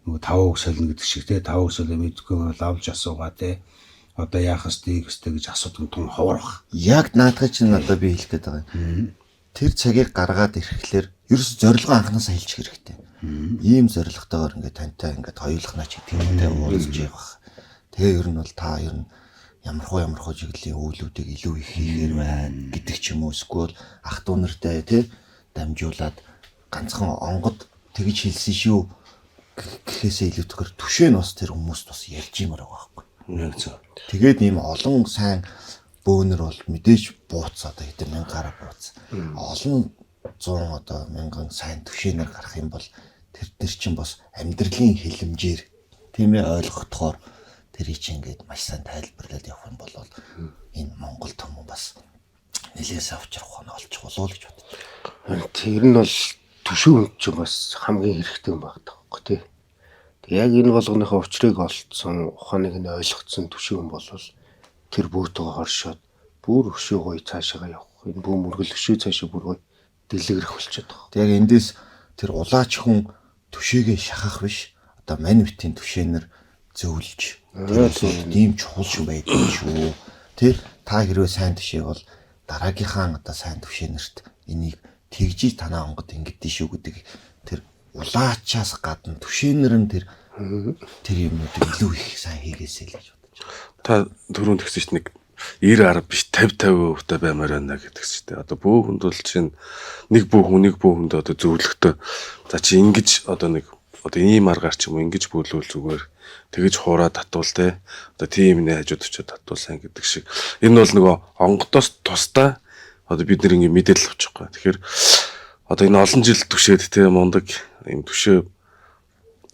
нөгөө 5 үг солино гэдэг шиг тий 5 үг солио мэдгүй бол авч асуугаа тий одоо яах ёстой гэж асуудаг тун ховор баг. Яг наадхай чинь одоо би хэлэх гээд байгаа юм. Тэр цагийг гаргаад ирэхлээр ерөөс зорилгоо анханасаа хэлчих хэрэгтэй. Ийм зорилготойгоор ингээд тантай ингээд хоёулахнаа ч гэдэг юмтай уулзж явах. Тэгээ ер нь бол та ер нь ямархуу чиглэлийн үйлүүдийг илүү их хийхээр байна гэдэг ч юм уу. Эсвэл ах дүү нартай тий дамжуулаад ганцхан онгод тэгж хэлсэн шүү гэхээсээ илүүтэйгээр түшээ нь бас тэр хүмүүст бас ярьж юмар байгаа байхгүй. Яг зөв. Тэгээд ийм олон сайн бөөнөр бол мэдээж бууц одоо хэдэн мянгаараа бууц. Олон 100 одоо мянган сайн түшээнээр гарах юм бол тэр чинь бас амьдралын хилэмжээр тийм ээ ойлгохдохоор тэрий чинь ингээд маш сайн тайлбарлаад явах юм бол энэ Монгол хүмүүс бас нэлээс авчрах нь олчих болов уу гэж бодож байна. Тэр нь бол төшөө хүн чинь бас хамгийн хэрэгтэй юм багтаа байхгүй тий. Тэг яг энэ болгоныхоо учрыг олцсон, ухааныг нь ойлгоцсон төшөө хүн бол тэр бүүтгээ хоршоод бүр өшөө гоё цаашаа явах. Энэ бүү мөргөл өшөө цаашаа бүр гоё дэлгэрэх болчиход байгаа. Тэг яг эндээс тэр улаач хүн төшөөгээ шахах биш. Одоо манивтын төшөөнөр зөөлж тийм чухал шүү байдаг шүү. Тэ та хэрвээ сайн төшөө бол дараагийнхаа одоо сайн төшөөнөрт энийг тэгжиж танаа онгод ингэдэж шүү гэдэг тэр улаачаас гадна төшөөнөр нь тэр юмнуудыг илүү их сайн хийгээсэй л гэж бодож байна. Та түрүүнд тэгсэн чинь нэг 90 10 биш 50 50% баймаар байна гэдэгс чинь. Одоо бөөхөнд бол чинь нэг бөөхөнд одоо зөвлөхтөө за чи ингэж одоо нэг одоо ийм аргаар ч юм уу ингэж бөөлвөл зүгээр тэгэж хуураа татвал те одоо тийм нэ хажууд очиод татвалсан гэдэг шиг. Энэ бол нөгөө онгодоос тусдаа одоо бид нэг юм мэдээлэл авчих гоо. Тэгэхээр одоо энэ олон жил түшээд те мундаг юм түшээ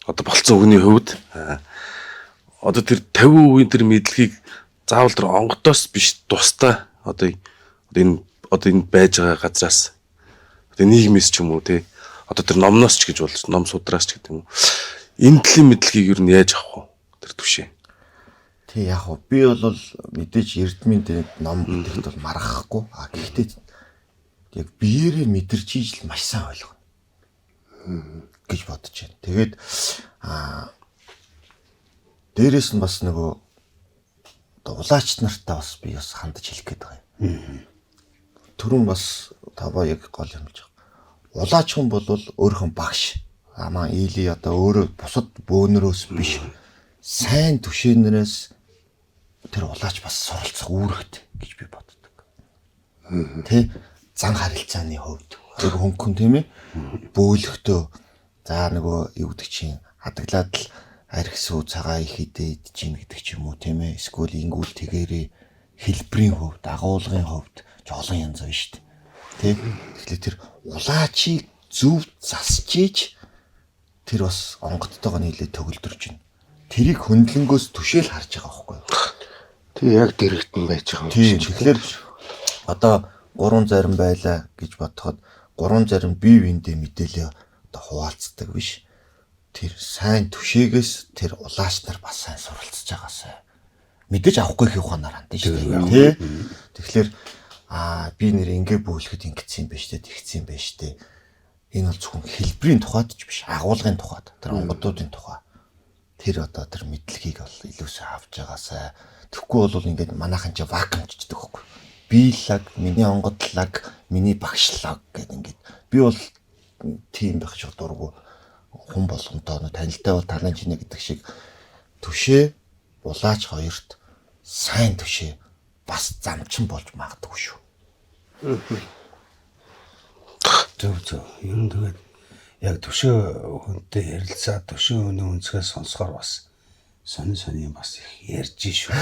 одоо болцсон үгний хувьд одоо тэр 50% тэр мэдлэгийг заавал тэр онгодоос биш тусдаа одоо энэ байж байгаа газраас одоо нийгмээс ч юм уу те одоо тэр номноос ч гэж болж ном судраас ч гэдэг юм. Энэ төрлийн мэдлэгийг юу нь яаж авах вэ? Тэр түшээ. Тий яг уу би бол мэдээж эрдмийн ном бүтэхт бол маргахгүй. Гэхдээ яг биеэрээ мэдэрч ижил маш сайн ойлгоно гэж бодож байна. Тэгээд дээрээс нь бас нөгөө улаач нартаа бас би бас хандаж хэлэх гээд байгаа юм. Түрүүн бас таваа яг гол юм гэж байна. Улаач хүн бол өөрхөн багш. Амаа ийли одоо өөрөө бусад бөөнөрөөс биш сайн түшээнээс тэр улаач бас суралцах үүрэгтэй гэж би боддог. Тэ зан харилцааны хувьд тэр хөнгөн тийм ээ бөөлөختөө за нөгөө юу гэдэг чинь хадаглаад л архисуу цагаа их идээд чинь гэдэг ч юм уу тийм ээ эсвэл ингүүл тэгээрээ хэлбэрийн хувьд агуулгын хувьд жолон янз байна шүү дээ. Тэ тэгэхээр тэр улаачийг зөв засч ийж тэр бас онгодтойгоо нийлээ төгөлдөрж байна. Тэрийг хөндлөнгөөс түшээл харж байгаа байхгүй юу? Тэг яг дэрэгтэн байж байгаа юм чинь. Тэгэхээр одоо 3 зарим байлаа гэж бодоход 3 зарим бие биендээ мэдээлэл одоо хуваалцдаг биш. Тэр сайн түшээгээс тэр улаач нар бас сайн суралцж байгаасай. Мэдээж авахгүй их ухаанаар хандаж шүү дээ. Тэгэхээр би нэр ингээ бөөлөхөд ингэсэн юм байна шүү дээ, тэгсэн юм байна шүү дээ. Энэ бол зөвхөн хэлбэрийн тухайд ч биш, агуулгын тухайд, тэр онгодуудын тухай. Тэр одоо тэр мэдлэгийг бол илүүсээ авч байгаасай. Тэгэхгүй бол ингээд манайхан ч вакуумчдаг байхгүй. Би лаг, миний онгод лаг, миний багш лаг гэдэг ингээд. Би бол тийм байх ч дургу хүн болгонтой танилтай бол талан чинэ гэдэг шиг түшээ улаач хоёрт сайн түшээ бас замчин болж магадгүй шүү. Зөв. Ер нь тэгээд яг төшөө хүнтэй ярилцаа төшөө хүний өнцгөөс сонсохоор бас сони юм бас их ярьж шүү.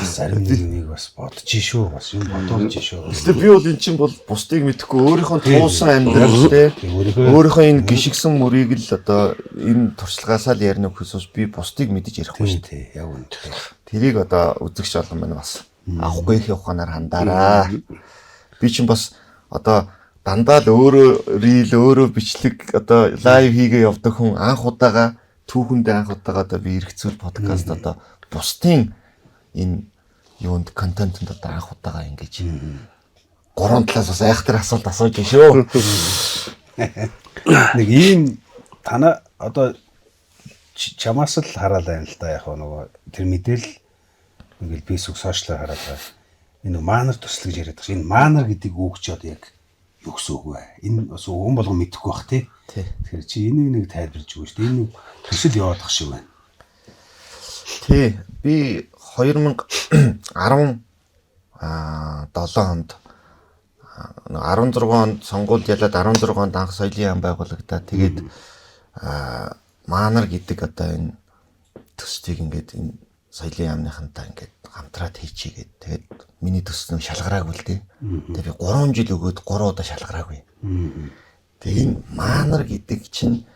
Зарим нэг бас бодож шүү. Бас юм бодож шүү. Гэхдээ би бол эн чинь бол бусдыг мэдэхгүй өөрийнхөө туусан амьдрал те өөрийнхөө энэ гიშгсэн мөрийг л одоо энэ туршлагаасаа л ярина гэхээс би бусдыг мэдэж ярихгүй шүү дээ. Яг үнэ. Тэрийг одоо үзэгч олон байна бас авахгүй их ухаанаар хандаараа. Би чинь бас одоо дандаа л өөрөө рил өөрөө бичлэг одоо лайв хийгээ явдаг хүн анх удаага түүхэндээ анх удаага одоо би эргэцүүл подкаст одоо бусдын энэ юунд контентэнд одоо анх удаага ингэж 3 талаас бас айхтар асуулт асууж байна шүү. Нэг ийм танаа одоо чамаас л хараал байна л да яг нөгөө тэр мэдээлэл ингээл фэйсбүүк сошиалаар хараад байгаа. Энэ маанар төсөл гэж яриад байгаа. Энэ маанар гэдэг үг ч одоо яг юу гэсэн үг вэ? Энэ бас хүн болгон мэдэхгүй бах тий. Тэгэхээр чи энийг нэг тайлбарж өгөөч. Энэ төсөл яваад ах шиг байна. Тий. Би 2017 онд 16 онд сонгуульд ялаад 16 онд анх соёлын яам байгуулагдаад тэгээд маанар гэдэг одоо энэ төслийг ингээд энэ соёлын яамныхантай ингээд хамтраад хийчихье гэд. Тэгээд миний төсөл нь шалгараагүй л дээ. Тэгээд би 3 жил өгөөд 3 удаа шалгараагүй. Тэгээд энэ маанар гэдэг чинь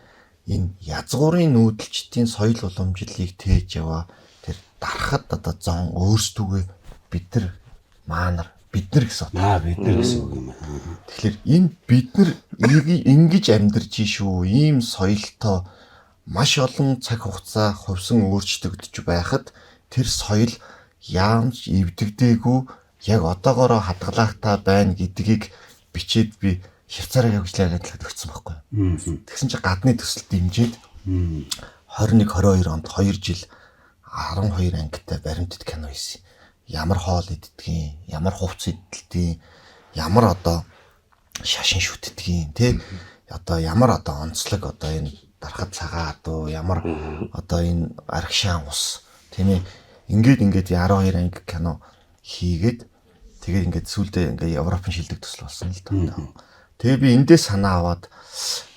энэ язгуурын нүүдэлчдийн соёл уламжлалыг тээж яваа тэр дарахад одоо зон өөрсдөө бид нар маанар бид нар гэсэн утга. Бид нар гэсэн үг юм аа. Тэгэхээр энэ бид нар ингэж амьдарч шүү. Ийм соёлтой маш олон цаг хугацаа хувьсан өөрчлөгдөж байхад тэр соёл яамч эвдэгдээгүй яг одоогоороо хадгалаахтай байна гэдгийг бичээд би хявцаараа явуулаад өгсөн байхгүй. Тэгсэн чинь гадны төсөл дэмжиж 21-22 онд 2 жил 12 ангитай баримтат кино хийсэн. Ямар хоол иддгийг, ямар хувцс идэлтийн, ямар одоо шашин шүтдгийг, тий одоо ямар одоо онцлог одоо энэ дарахад цагаа одоо ямар одоо энэ аргишаан ус тийм ээ ингээд 12 анги кино хийгээд тэгээд ингээд сүүлдээ ингээд Европын шилдэг төсөл болсон л даа. Тэгээ би эндээ санаа аваад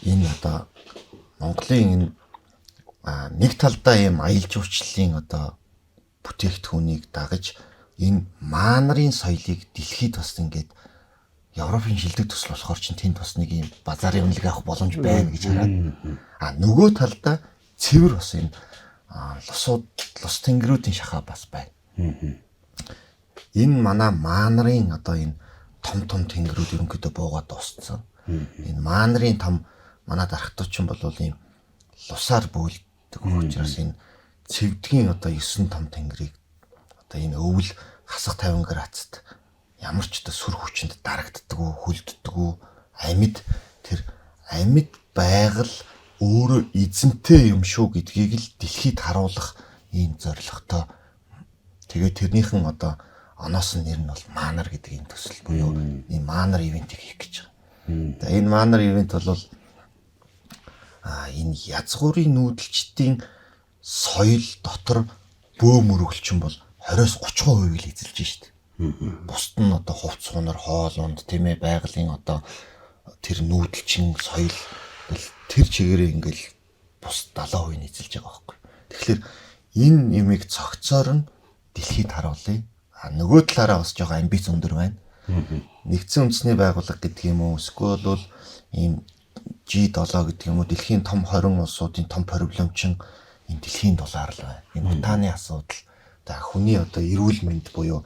энэ одоо Монголын энэ нэг талдаа ийм аялал жуулчлалын одоо бүтээгдэхүүнийг дагаж энэ маанарын соёлыг дэлхийд бас ингээд Европын шилдэг төсөл болохоор чинь тэнд бас нэг ийм базарын үнэлгээ авах боломж байна гэж хараад нөгөө талдаа цэвэр бас энэ лус тэнгэрүүдийн шахаа бас байна. Энэ манай маанарын одоо энэ том тэнгэрүүд ерөнхийдөө буугаад дууссан. Энэ маанарын том манай дархтуучин бол ийм лусаар бөөлдөг учраас энэ цэвдгийн одоо 9 том тэнгэрийг одоо энэ өвөл хасах 50 градусд ямар ч одоо сүр хүчинд дарагддаг уу, хөлддөг үү, тэр амьд байгаль өөрөө эзэнтэй юм шүү гэдгийг л дэлхийд харуулах ийм зорилготой. Тэгээд тэрнийхэн одоо оноос нэр нь бол маанар гэдэг энэ төсөл буюу энэ маанар ивентийг хийх гэж байгаа. Энэ маанар ивент бол энэ язгуурын нүүдэлчдийн соёл дотор бөө мөрөглчин бол 20-30% л эзэлж штт. Бусд нь одоо хувцс хунар хоол унд тийм ээ байгалийн одоо тэр нүүдэлчин соёл тэр чигээрээ ингээл бус 70% нь эзэлж байгаа байхгүй. Тэгэхээр энэ юмыг цогцоор нь дэлхийд харуулъя. Нөгөө талаараа бас жоохон амбиц өндөр байна. Нэгдсэн үндэсний байгууллага гэдэг юм уу эсвэл бол ийм G7 гэдэг юм уу дэлхийн том 20 улсуудын том проблемчин энэ дэлхийн дулаар л байна. Энэ утааны асуудал за хүний одоо эрүүл мэнд буюу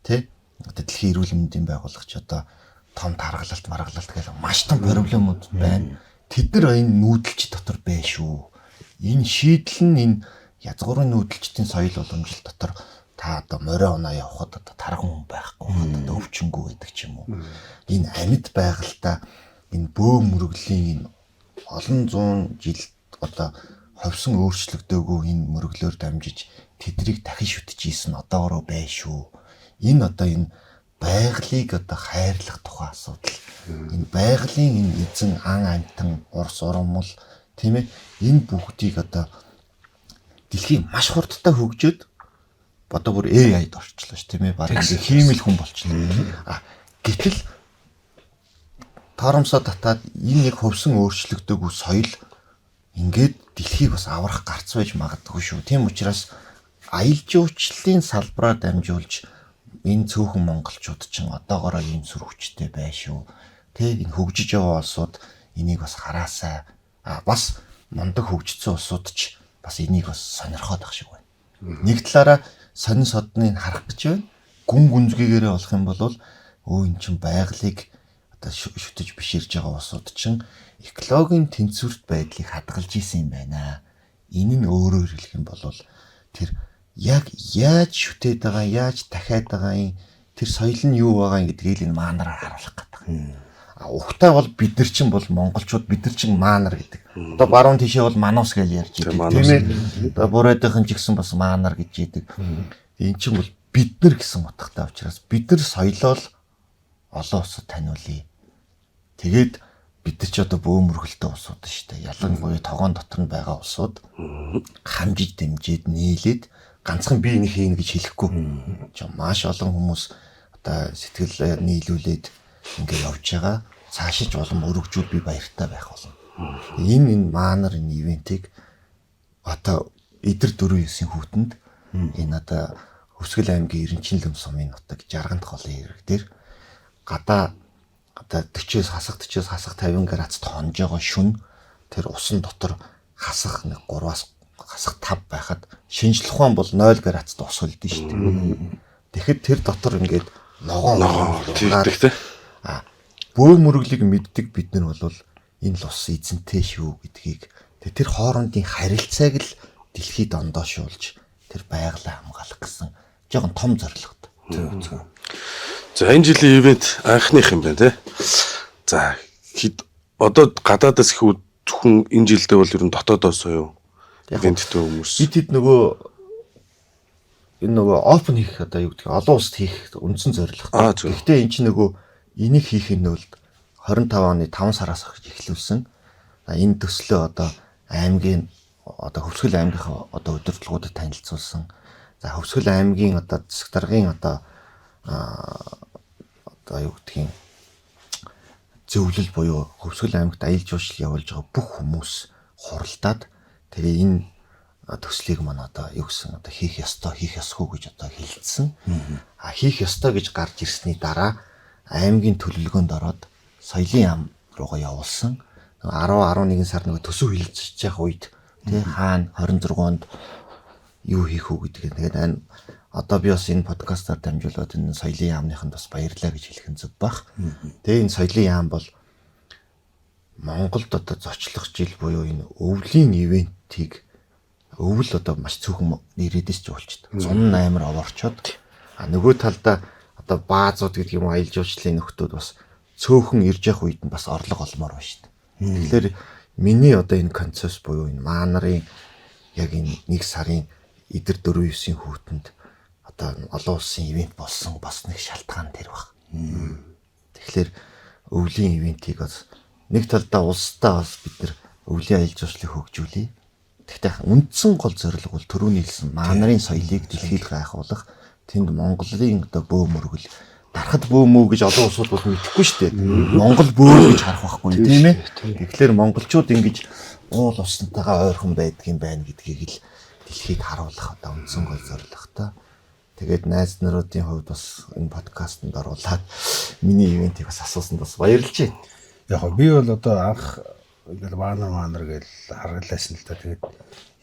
тий одоо дэлхийн эрүүл мэндийн байгууллагч одоо том таргалалт маргалалт гэх маш том проблемууд байна. Тэд нар энэ нүүдэлч дотор бай шүү. Энэ шийдэл нь энэ язгуурын нүүдэлчдийн соёл уламжлал дотор та одоо морой оноо явахад одоо тарган байхгүй одоо өвчнгүү гэдэг ч юм уу. Энэ амьд байгальтай энэ бөө мөрөглийн энэ олон зуун жил одоо ховсон өөрчлөгдөөгүй энэ мөрөглөөр дамжиж тэдрийг дахин шүтчихсэн одоогороо бай шүү. Энэ одоо энэ байгалыг одоо хайрлах тухай асуудал. Энэ байгалийн энэ эзэн ан амтан урс урмал тийм ээ энэ бүгдийг одоо дэлхийн маш хурдтай хөгжөөд одоо бүр AI-д орчлоо ш тийм ээ бараг хиймэл хүн болчихлоо. Гэтэл торомсоо татаад энэ яг хөвсөн өөрчлөгдөөгүй соёл ингээд дэлхийг бас аврах гарц байж магадгүй шүү. Тийм учраас аялал жуулчлалын салбараар дамжуулж энэ цөөхөн монголчууд ч одоогороо ийм сүр хүчтэй бай шүү. Тэ энэ хөгжиж яваа улсууд энийг бас хараасаа бас мундаг хөгжсөн улсууд ч бас энийг бас сонирхоод ах шиг байна. Нэг талаараа сонин содныг харах гэж байна. Гүн гүнзгийгээрээ болох юм бол өө эн чин байгалыг одоо шүтэж биширж байгаа улсууд чин экологийн тэнцвэрт байдлыг хадгалж исэн юм байна. Энэ нь өөрөөр хэлэх юм бол тэр яг яаж шүтээд байгаа, яаж дахиад байгаа юм тэр соёл нь юу байгаа гэдгийг энэ маанараар харуулах гэдэг. Ухтай бол бид нар чинь бол монголчууд бид нар чинь маанар гэдэг. Одоо баруун тишээ бол манус гэж ярьж байгаа тийм ээ. Одоо бурайдын ч гэсэн бас маанар гэж идэг. Энэ чинь бол бид нар гэсэн утгатай учраас бид нар соёлоо л олон улсад таниулъя. Тэгээд бид нар ч одоо бөөм мөргөлтэй улсууд шүү дээ. Ялангуяа тогоон дотор нь байгаа улсууд хамжиж дэмжиж нийлээд ганцхан би энийг хийнэ гэж хэлэхгүй. Маш олон хүмүүс одоо сэтгэл нийлүүлээд ингээд явж байгаа. Цаашиж улам өргөжүүл би баяртай байх болно. Энэ маанар энэ ивентийг одоо Идэр 4-9-ийн хүүтэнд энэ одоо Хөвсгөл аймгийн Ирэнчин сумын нутаг Жарганд холын ирэг дээр гадаа одоо 40-с хасах 50 градус тонж байгаа шүн тэр усан дотор хасах 3-аас хасах 5 байхад шинжлэх ухаан бол 0 градуст ус хөлдөн шүү дээ. Тэгэхэд тэр дотор ингээд ногоон тийгтэй. Бөөм мөрөглийг мэддэг бид нар бол энэ л ус эзэнтэй шүү гэдгийг тэр хоорондын харилцааг л дэлхийд ондоошуулж тэр байгалаа хамгаалах гэсэн жоохон том зорилготой. За энэ жилийн ивент анхных юм байна тий. За одоо гадаадас их зөвхөн энэ жилдээ бол ер нь дотоодоос юу ивенттэй хүмүүс. Бид энэ нөгөө open хийх одоо юу гэдэг олон улсад хийх үндсэн зорилготой. Гэхдээ эн чинь нөгөө энийг хийх нь бол 25 оны 5 сараас эхлүүлсэн. Энэ төслөө одоо аймгийн одоо Хөвсгөл аймгийнхаа одоо удирдлагуудад танилцуулсан. За Хөвсгөл аймгийн одоо засаг даргын одоо юу гэдгийг зөвлөл буюу Хөвсгөл аймагт аялал жуулчлал явуулж байгаа бүх хүмүүс хуралдаад тэгээ энэ төслийг маань одоо юу гэсэн одоо хийх ёстой хийх ёсгүй гэж одоо хэлсэн. Хийх ёстой гэж гарч ирсний дараа аймгийн төлөвлөгөөнд ороод соёлын яам руугаа явуулсан. 10-11 сар нөгөө төсөв хилцэж явах үед тий хаана 26-нд юу хийх үү гэдгийг тэгээд одоо би бас энэ подкастаар дамжуулаад энэ соёлын яамныханд бас баярлалаа гэж хэлэх нь зөв бах. Тэгээ энэ соёлын яам бол Монголд одоо зочлох жил буюу энэ өвлийн ивентийг өвөл одоо маш цөөхөн ирээдээс жуулчдаг. 108 оворчоод нөгөө талдаа одоо баазууд гэдэг юм аялал жуулчлалын нөхдүүд бас цөөхөн ирж явах үед нь бас орлого олмоор байна шүү дээ. Тэгэхээр миний одоо энэ концепт буюу энэ маанарын яг энэ 1 сарын Идэр 4-9-ийн хүүтэнд одоо олон улсын ивент болсон бас нэг шалтгаан тэр баг. Тэгэхээр өвлийн ивентийг бас нэг талдаа улсдаа бас бид нар өвлийн аялал жуулчлалыг хөгжүүлье. Гэхдээ үндсэн гол зорилго бол түрүүний хэлсэн маанарын соёлыг дэлхийд гайхуулах, тэнд Монголын одоо бөөм мөргөл дарахад бөөм үү гэж олон улсууд бол мэдэхгүй шүү дээ. Монгол бөөм гэж харах байхгүй тийм ээ. Тэгэхээр монголчууд ингэж уул уснантайгаа ойрхон байдгийн байна гэдгийг л дэлхийд харуулах одоо үндсэн гол зорилготой. Тэгээд найз наруудын хувьд бас энэ подкастт оруулаад миний ивентийг бас асуусанд бас баярлж байна. Яг би бол одоо анх ингээл маанар гэж харгалаасан л та. Тэгээд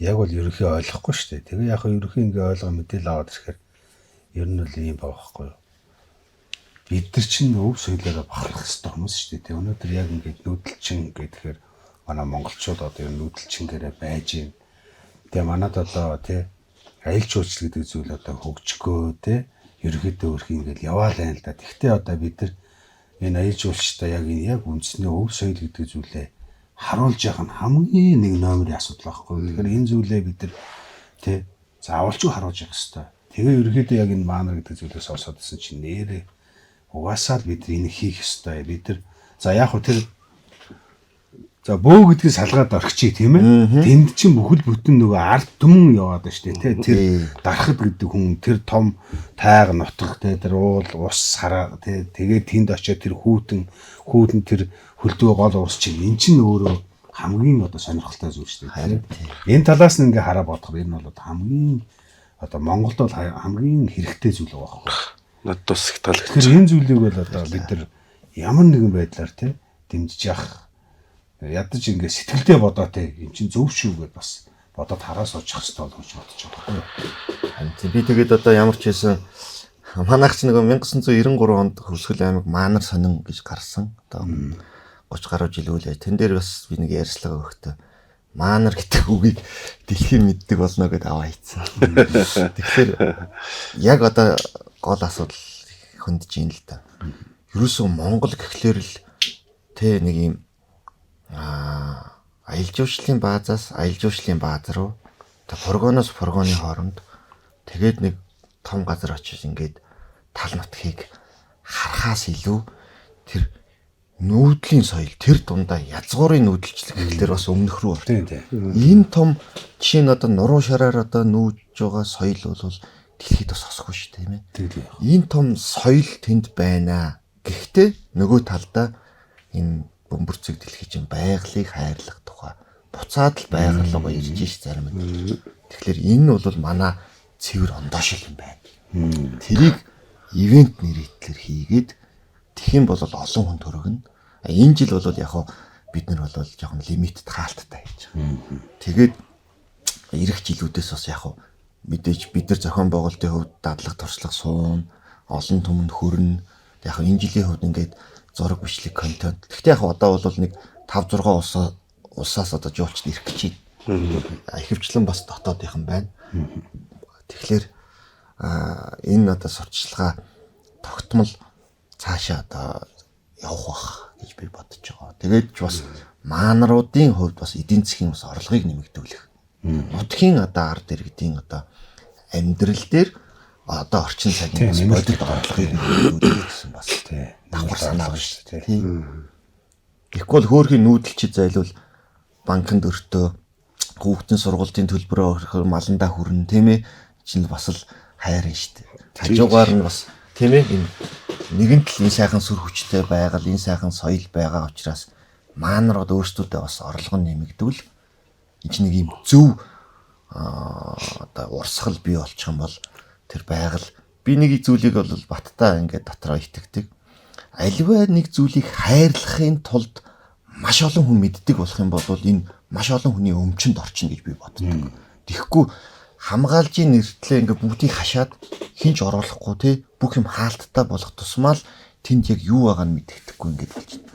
яг бол ерөнхий ойлгохгүй шүү дээ. Тэгээ яг ерөнхий ингээ ойлгоо мэдээлэл аваад ирэхээр ер нь л юм байхгүй юу. Бид нар чинь өв соёлоо бахархах хэрэгтэй хүмүүс шүү дээ. Өнөөдөр яг ингээд нүүдэлчин гэхээр манай монголчууд одоо юм нүүдэлчингээрээ байж юм. Тэгээ манад одоо тий аялал жуулчлал гэдэг зүйл одоо хөгжихгүй тий ерөнхийдөө өөрхий ингээд яваал байна л да. Тэгвэл одоо бид нар энэ аялал жуулчлалтаа яг үндэсний өв соёл гэдэг зүйлээ харуулж явах нь хамгийн нэг номерын асуудал байхгүй. Тэгэхээр энэ зүйлээ бид нар тий заавалчгүй харуулж явах хэрэгтэй. Тэгээ ерөнхийдөө яг энэ маанар гэдэг зүйлээс орсодсон чинь нэрээ угаасаа л бид энийг хийх ёстой. Бид нар за яг хөө тэр за бөө гэдгийг салгаад орчих тийм ээ. Тэнд чинь бүхэл бүтэн нөгөө ард түмэн яваад байна шүү дээ. Тэр дарахад гэдэг хүн тэр том тайга нутаг тэр уул ус сараа тэгээд тэнд очиод тэр хүүтэн тэр хөлдөө гол ус чинь эн чинь өөрөө хамгийн одоо сонирхолтой зүйл шүү дээ. Энэ талаас нь ингээ хараа бодохоор энэ бол хамгийн одоо Монголд бол хамгийн хэрэгтэй зүйл байгаа байхгүй. Над тус их таалагдчих. Тэгэхээр энэ зүйлийг бол одоо бид нар ямар нэгэн байдлаар тий дэмжиж явах ядаж ингээ сэтгэлдээ бодоо тий эн чинь зөв шүү гэдээ бас бодоод хараа суучих хэрэгтэй бол гэж бодож байгаа байхгүй. Би тэгээд одоо ямар ч хэлсэн манайх ч нэг 1993 онд Хөвсгөл аймаг маанар сонин гэж гарсан. Одоо 30 гаруй жил үйл тэн дээр бас би нэг ярьслага өгөхдөө маанар гэдэг үгийг дэлхийн мэддэг болно гэдээ аваа хийцэн. Тэгэхээр яг одоо гол асуудал хөндөж ийн л да. Ерөөсөө Монгол гэхлээр л тэ нэг юм аялал жуулчлалын баазаас аялал жуулчлалын бааз руу фургоноос фургоны хооронд тэгээд нэг том газар очиж ингээд тал нутгийг харахаас илүү тэр нүүдлийн соёл тэр дундаа язгуурын нүүдэлчлэг гэхлээр бас өмнөх рүү Тийм тийм. энэ том жишээ нь одоо нуруу шараар одоо нүүж байгаа соёл бол дэлхийд бас хосгүй шүү дээ тийм ээ. Тийм. Энэ том соёл тэнд байна. Гэхдээ нөгөө талдаа энэ бөмбөрцөг дэлхий чинь байгалыг хайрлах тухай буцаад л байгаль руугаа ирж ш зарим нь. Тэгэхээр энэ бол манай цэвэр ондоошил юм байна. Тэрийг ивент нэрийтлэр хийгээд тэгэх юм бол олон хүн төрөгнө. Энэ жил бол яг хоо бид нар бол жоохон лимитд хаалттай хийж байгаа. Тэгээд ирэх жилүүдээс бас яг хоо мэдээж бид нар зохион байгуулалтын хувьд дадлаг туршлага суун, олон түмэнд хөрнө. Яг хоо энэ жилийн хувьд ингээд зураг бичлэг контент. Гэхдээ яг одоо бол нэг 5-6 улсаас одоо жуулчд ирэх гэж байна. Ихэвчлэн бас дотоодынхан байна. Тэгэхээр энэ одоо сурталчилгаа тогтмол цаашаа одоо явах бах гэж би бодож байгаа. Тэгээд ч бас маанаруудын хувьд бас эдийн засгийн бас орлогыг нэмэгдүүлэх. Нутгийн одоо ард иргэдийн одоо амьдрал дээр одоо орчин цагийн бас бодит орлогыг нэмэгдүүлэх гэсэн бас давхар санаа байна шүү дээ. Тэгвэл хөөрхийн нүүдэлчид зайлвал банкнд өртөө хүүхдийн сургуулийн төлбөрөө өргөх маландаа хүрнэ тийм ээ. Чинь бас л хайрын шүү дээ. Хажуугаар нь бас тийм ээ энэ нэгэн тал энэ сайхан сүр хүчтэй байгаль, энэ сайхан соёл байгаа учраас маанарууд өөрсдөө бас орлого нь нэмэгдвэл энэ чинь нэг юм зөв одоо урсгал бий болчих юм бол тэр байгаль би нэг зүйлийг бол баттаа ингээд дотроо итгэдэг. Аливаа нэг зүйлийг хайрлахын тулд маш олон хүн мэддэг болох юм бол энэ маш олон хүний өмчөнд орчихно гэж би боддог. Тэгэхгүй хамгаалжийн нэртлээ ингээд бүгдийг хашаад хинч оруулахгүй те бүх юм хаалттай болох тусмаа л тэнд яг юу байгааг нь мэддэхгүй ингээд болж байна.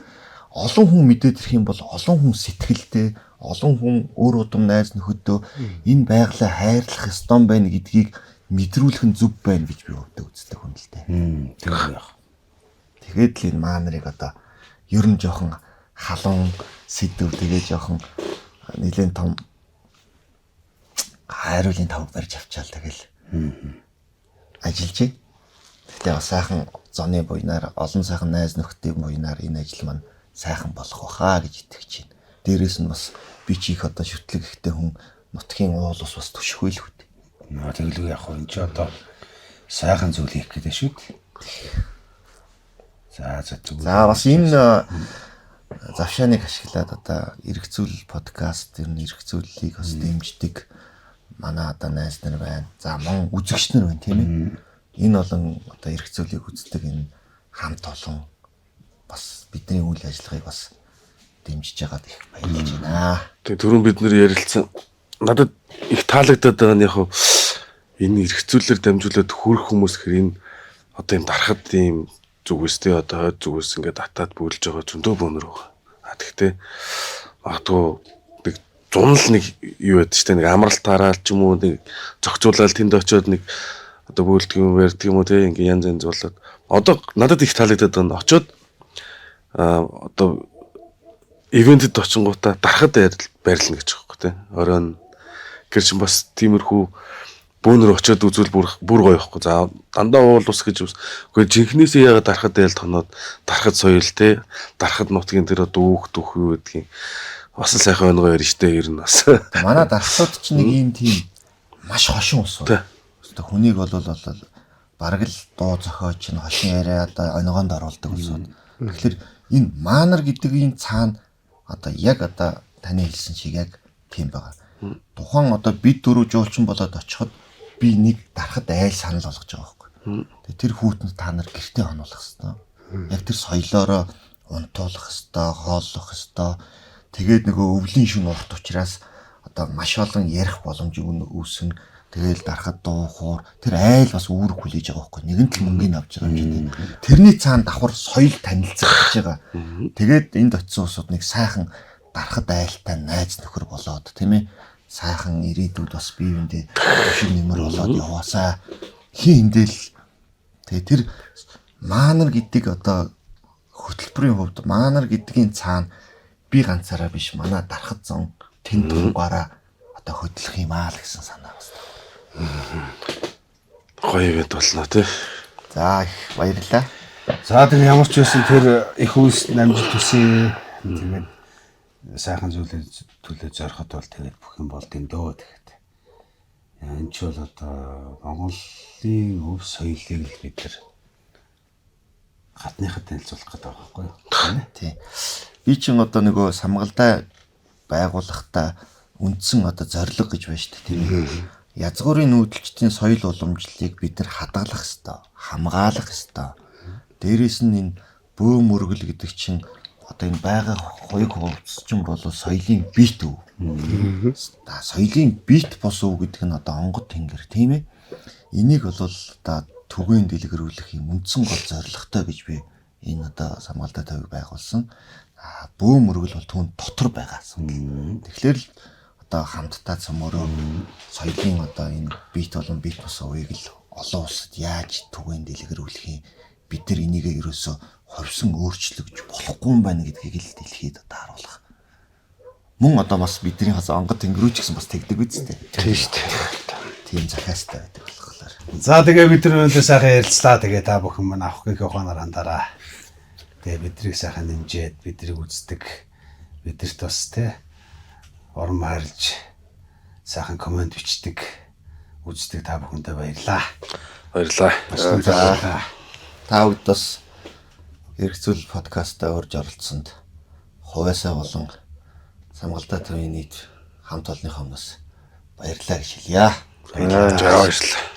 Олон хүн мэдээд ирэх юм бол олон хүн сэтгэлдээ олон хүн өөр удам найз нөхөдөө энэ байгалаа хайрлах ёстой байна гэдгийг мэдрүүлэх нь зөв байна гэж би өвдөө үздэг хүн л дээ. Тийм яах. Тэгээд л энэ маанарыг одоо ер нь жоохон халуун сэдв тэгээ жоохон нэлээд том хайруулын тавг барьж авчаал тэгэл ажиллаж. Тэгтээ бас сайхан зоны буйнаар олон сайхан найз нөхдөд буйнаар энэ ажил маань сайхан болох байхаа гэж итгэж байна. Дээрээс нь бас би чих одоо шүтлэг ихтэй хүн нутгийн уул бас төшөхгүй л хөт. Тэгэлгүй яах вэ? Энд чи одоо сайхан зүйл хийх гэдэг шүү дээ. За бас энэ завшааныг ашиглаад одоо эргцүүл подкаст ер нь эргцүүллийг бас дэмждэг манай одоо найз нар байна. За мөн үзэгч нар байна тийм ээ. Энэ олон одоо эргцүүлийг үздэг энэ хамт олон бас бидний үйл ажиллагааг бас дэмжиж байгаад их баярлаж байна. Тэгээ түрүүн бид нэр ярилцсан. Надад их таалагдаад байгаа нь яг энэ эргцүүлээр дамжуулаад хүрэх хүмүүс хэр энэ одоо энэ дарахад ийм зүгөөстэй одоо хойд зүгөөс ингээд атаад бүрлж байгаа зөндөө бөөнөр байгаа. Тэгэхдээ магадгүй нэг зунал нэг юу байдаг шүү дээ. Нэг амралт тараал ч юм уу нэг зохицуулаад тэнд очиод нэг одоо бүйлдэг юм ярьдаг юм уу те ингээ янз янз болоод одоо надад их таалагдаад байна. Очиод одоо ивентэд очингуудаа дарахад байрлна гэж байгаа байхгүй те. Оройн гэр чин бас тиймэрхүү бөөнөр очиод үзвэл бүр гоё ихгүй. За дандаа уул ус гэж үгүй жинхнээсээ яагаад дарахад айл тоноод дарахад соёл те дарахад нутгийн тэр дүүх юу гэдгийг бас сайхан өнгөө ярь штэ ер нь бас. Манай дархлууд чинь нэг юм тийм маш хошин ус байна. Хүнийг бол бараг л дуу зохиож чинь хошин яриа одоо онгоонд оруулдаг ус. Тэгэхээр энэ маанар гэдэг энэ цаана одоо яг одоо таны хэлсэн шиг яг тийм байгаа. Тухайн одоо бид дөрөв жуулчин болоод очиход би нэг дарахад айл санал болгож байгаа байхгүй. Тэгээ тэр хүүтэн та нар гэртээ хонуулах хэвээр. Яг тэр соёлоороо унтуулах хэвээр, хооллох хэвээр. Тэгээд нөгөө өвлийн шүн урт учраас одоо маш олон ярих боломж үүснэ. Тэгээл дарахад дуу хуур тэр айл бас үүрэг хүлээж байгаа байхгүй. Нэгэн л мөнгөний авч байгаа юм чинь. Тэрний цаана давхар соёл танилцах гэж байгаа. Тэгээд энд очисон усууд нэг сайхан дарахад айлтай найз нөхөр болоод тийм ээ. Сайхан ирээдүйд бас биеиндээ шиг нэмэр болоод яваасаа хиндэл тэгээ тэр маанар гэдэг одоо хөтөлбөрийн хувьд маанар гэдгийн цаана би ганцаараа биш манай дарахад зон тэнд тунгаараа одоо хөдлөх юм аа л гэсэн санаа байна. гоё ивент болно тий. За их баярлалаа. За тэгээ ямар ч байсан тэр их үйлс намжид төсөө тэгээд сайхан зүйлээ төлөө зориход бол тэгээд бүх юм болдгийн дөө тэгэхэд. Энэ ч бол одоо Монголын өв соёлыг л бид нар хатныхад танилцуулах гэдэг байгаа байхгүй юу? Тий. Би чинь одоо нөгөө самгалдаа байгуулахдаа үндсэн одоо зорилго гэж байна шүү дээ тийм ээ. Язгуурын нүүдэлчдийн соёл уламжлалыг бид нар хадгалах ёстой, хамгаалах ёстой. Дээрээс нь энэ бөө мөргөл гэдэг чинь одоо энэ байгаа хоёуг хувцчин бол соёлын бит өв. Соёлын бит бос өв гэдэг нь одоо онгод тэнгэр тийм ээ. Энийг бол одоо түгээн дэлгэрүүлэх юм үндсэн гол зорилготой гэж би энэ одоо самгалдаа тавиг байгуулсан. Бөө мөргөл бол түүн дотор байгаасан. Тэгэхээр л одоо хамтдаа цөмөрөө соёлын одоо энэ бит болон бит бос өвийг л олон улсад яаж түгээн дэлгэрүүлэх юм. Бид нар энийг ерөөсө ховсон өөрчлөгж болохгүй юм байна гэдгийг л дэлхийд одоо харуулах. Мөн одоо бас бидний хас онгод тэнгэрүүч гэсэн бас тэгдэг үстэй. Тийм шүү дээ. Тийм захаастай байдаг болохоор. За тэгээ бид нар өнөөдөр сайхан ярилцлаа. Тэгээ та бүхэн мань авах гэх ухаанаар хандаараа. Тэгээ биднийг сайхан нэмжээд биднийг үздэг. Бидэрт бас те орон хайрлж сайхан комент бичдэг. Үздэг та бүхэндээ баярлаа. Баярлалаа. Та бүд бас эргцүүл подкастаа урьж оролцсонд хувьяасаа болон самгалдаа төвийн нийт хамт олонныхоо өмнөөс баярлалаа гэж хэлье. Баярлалаа.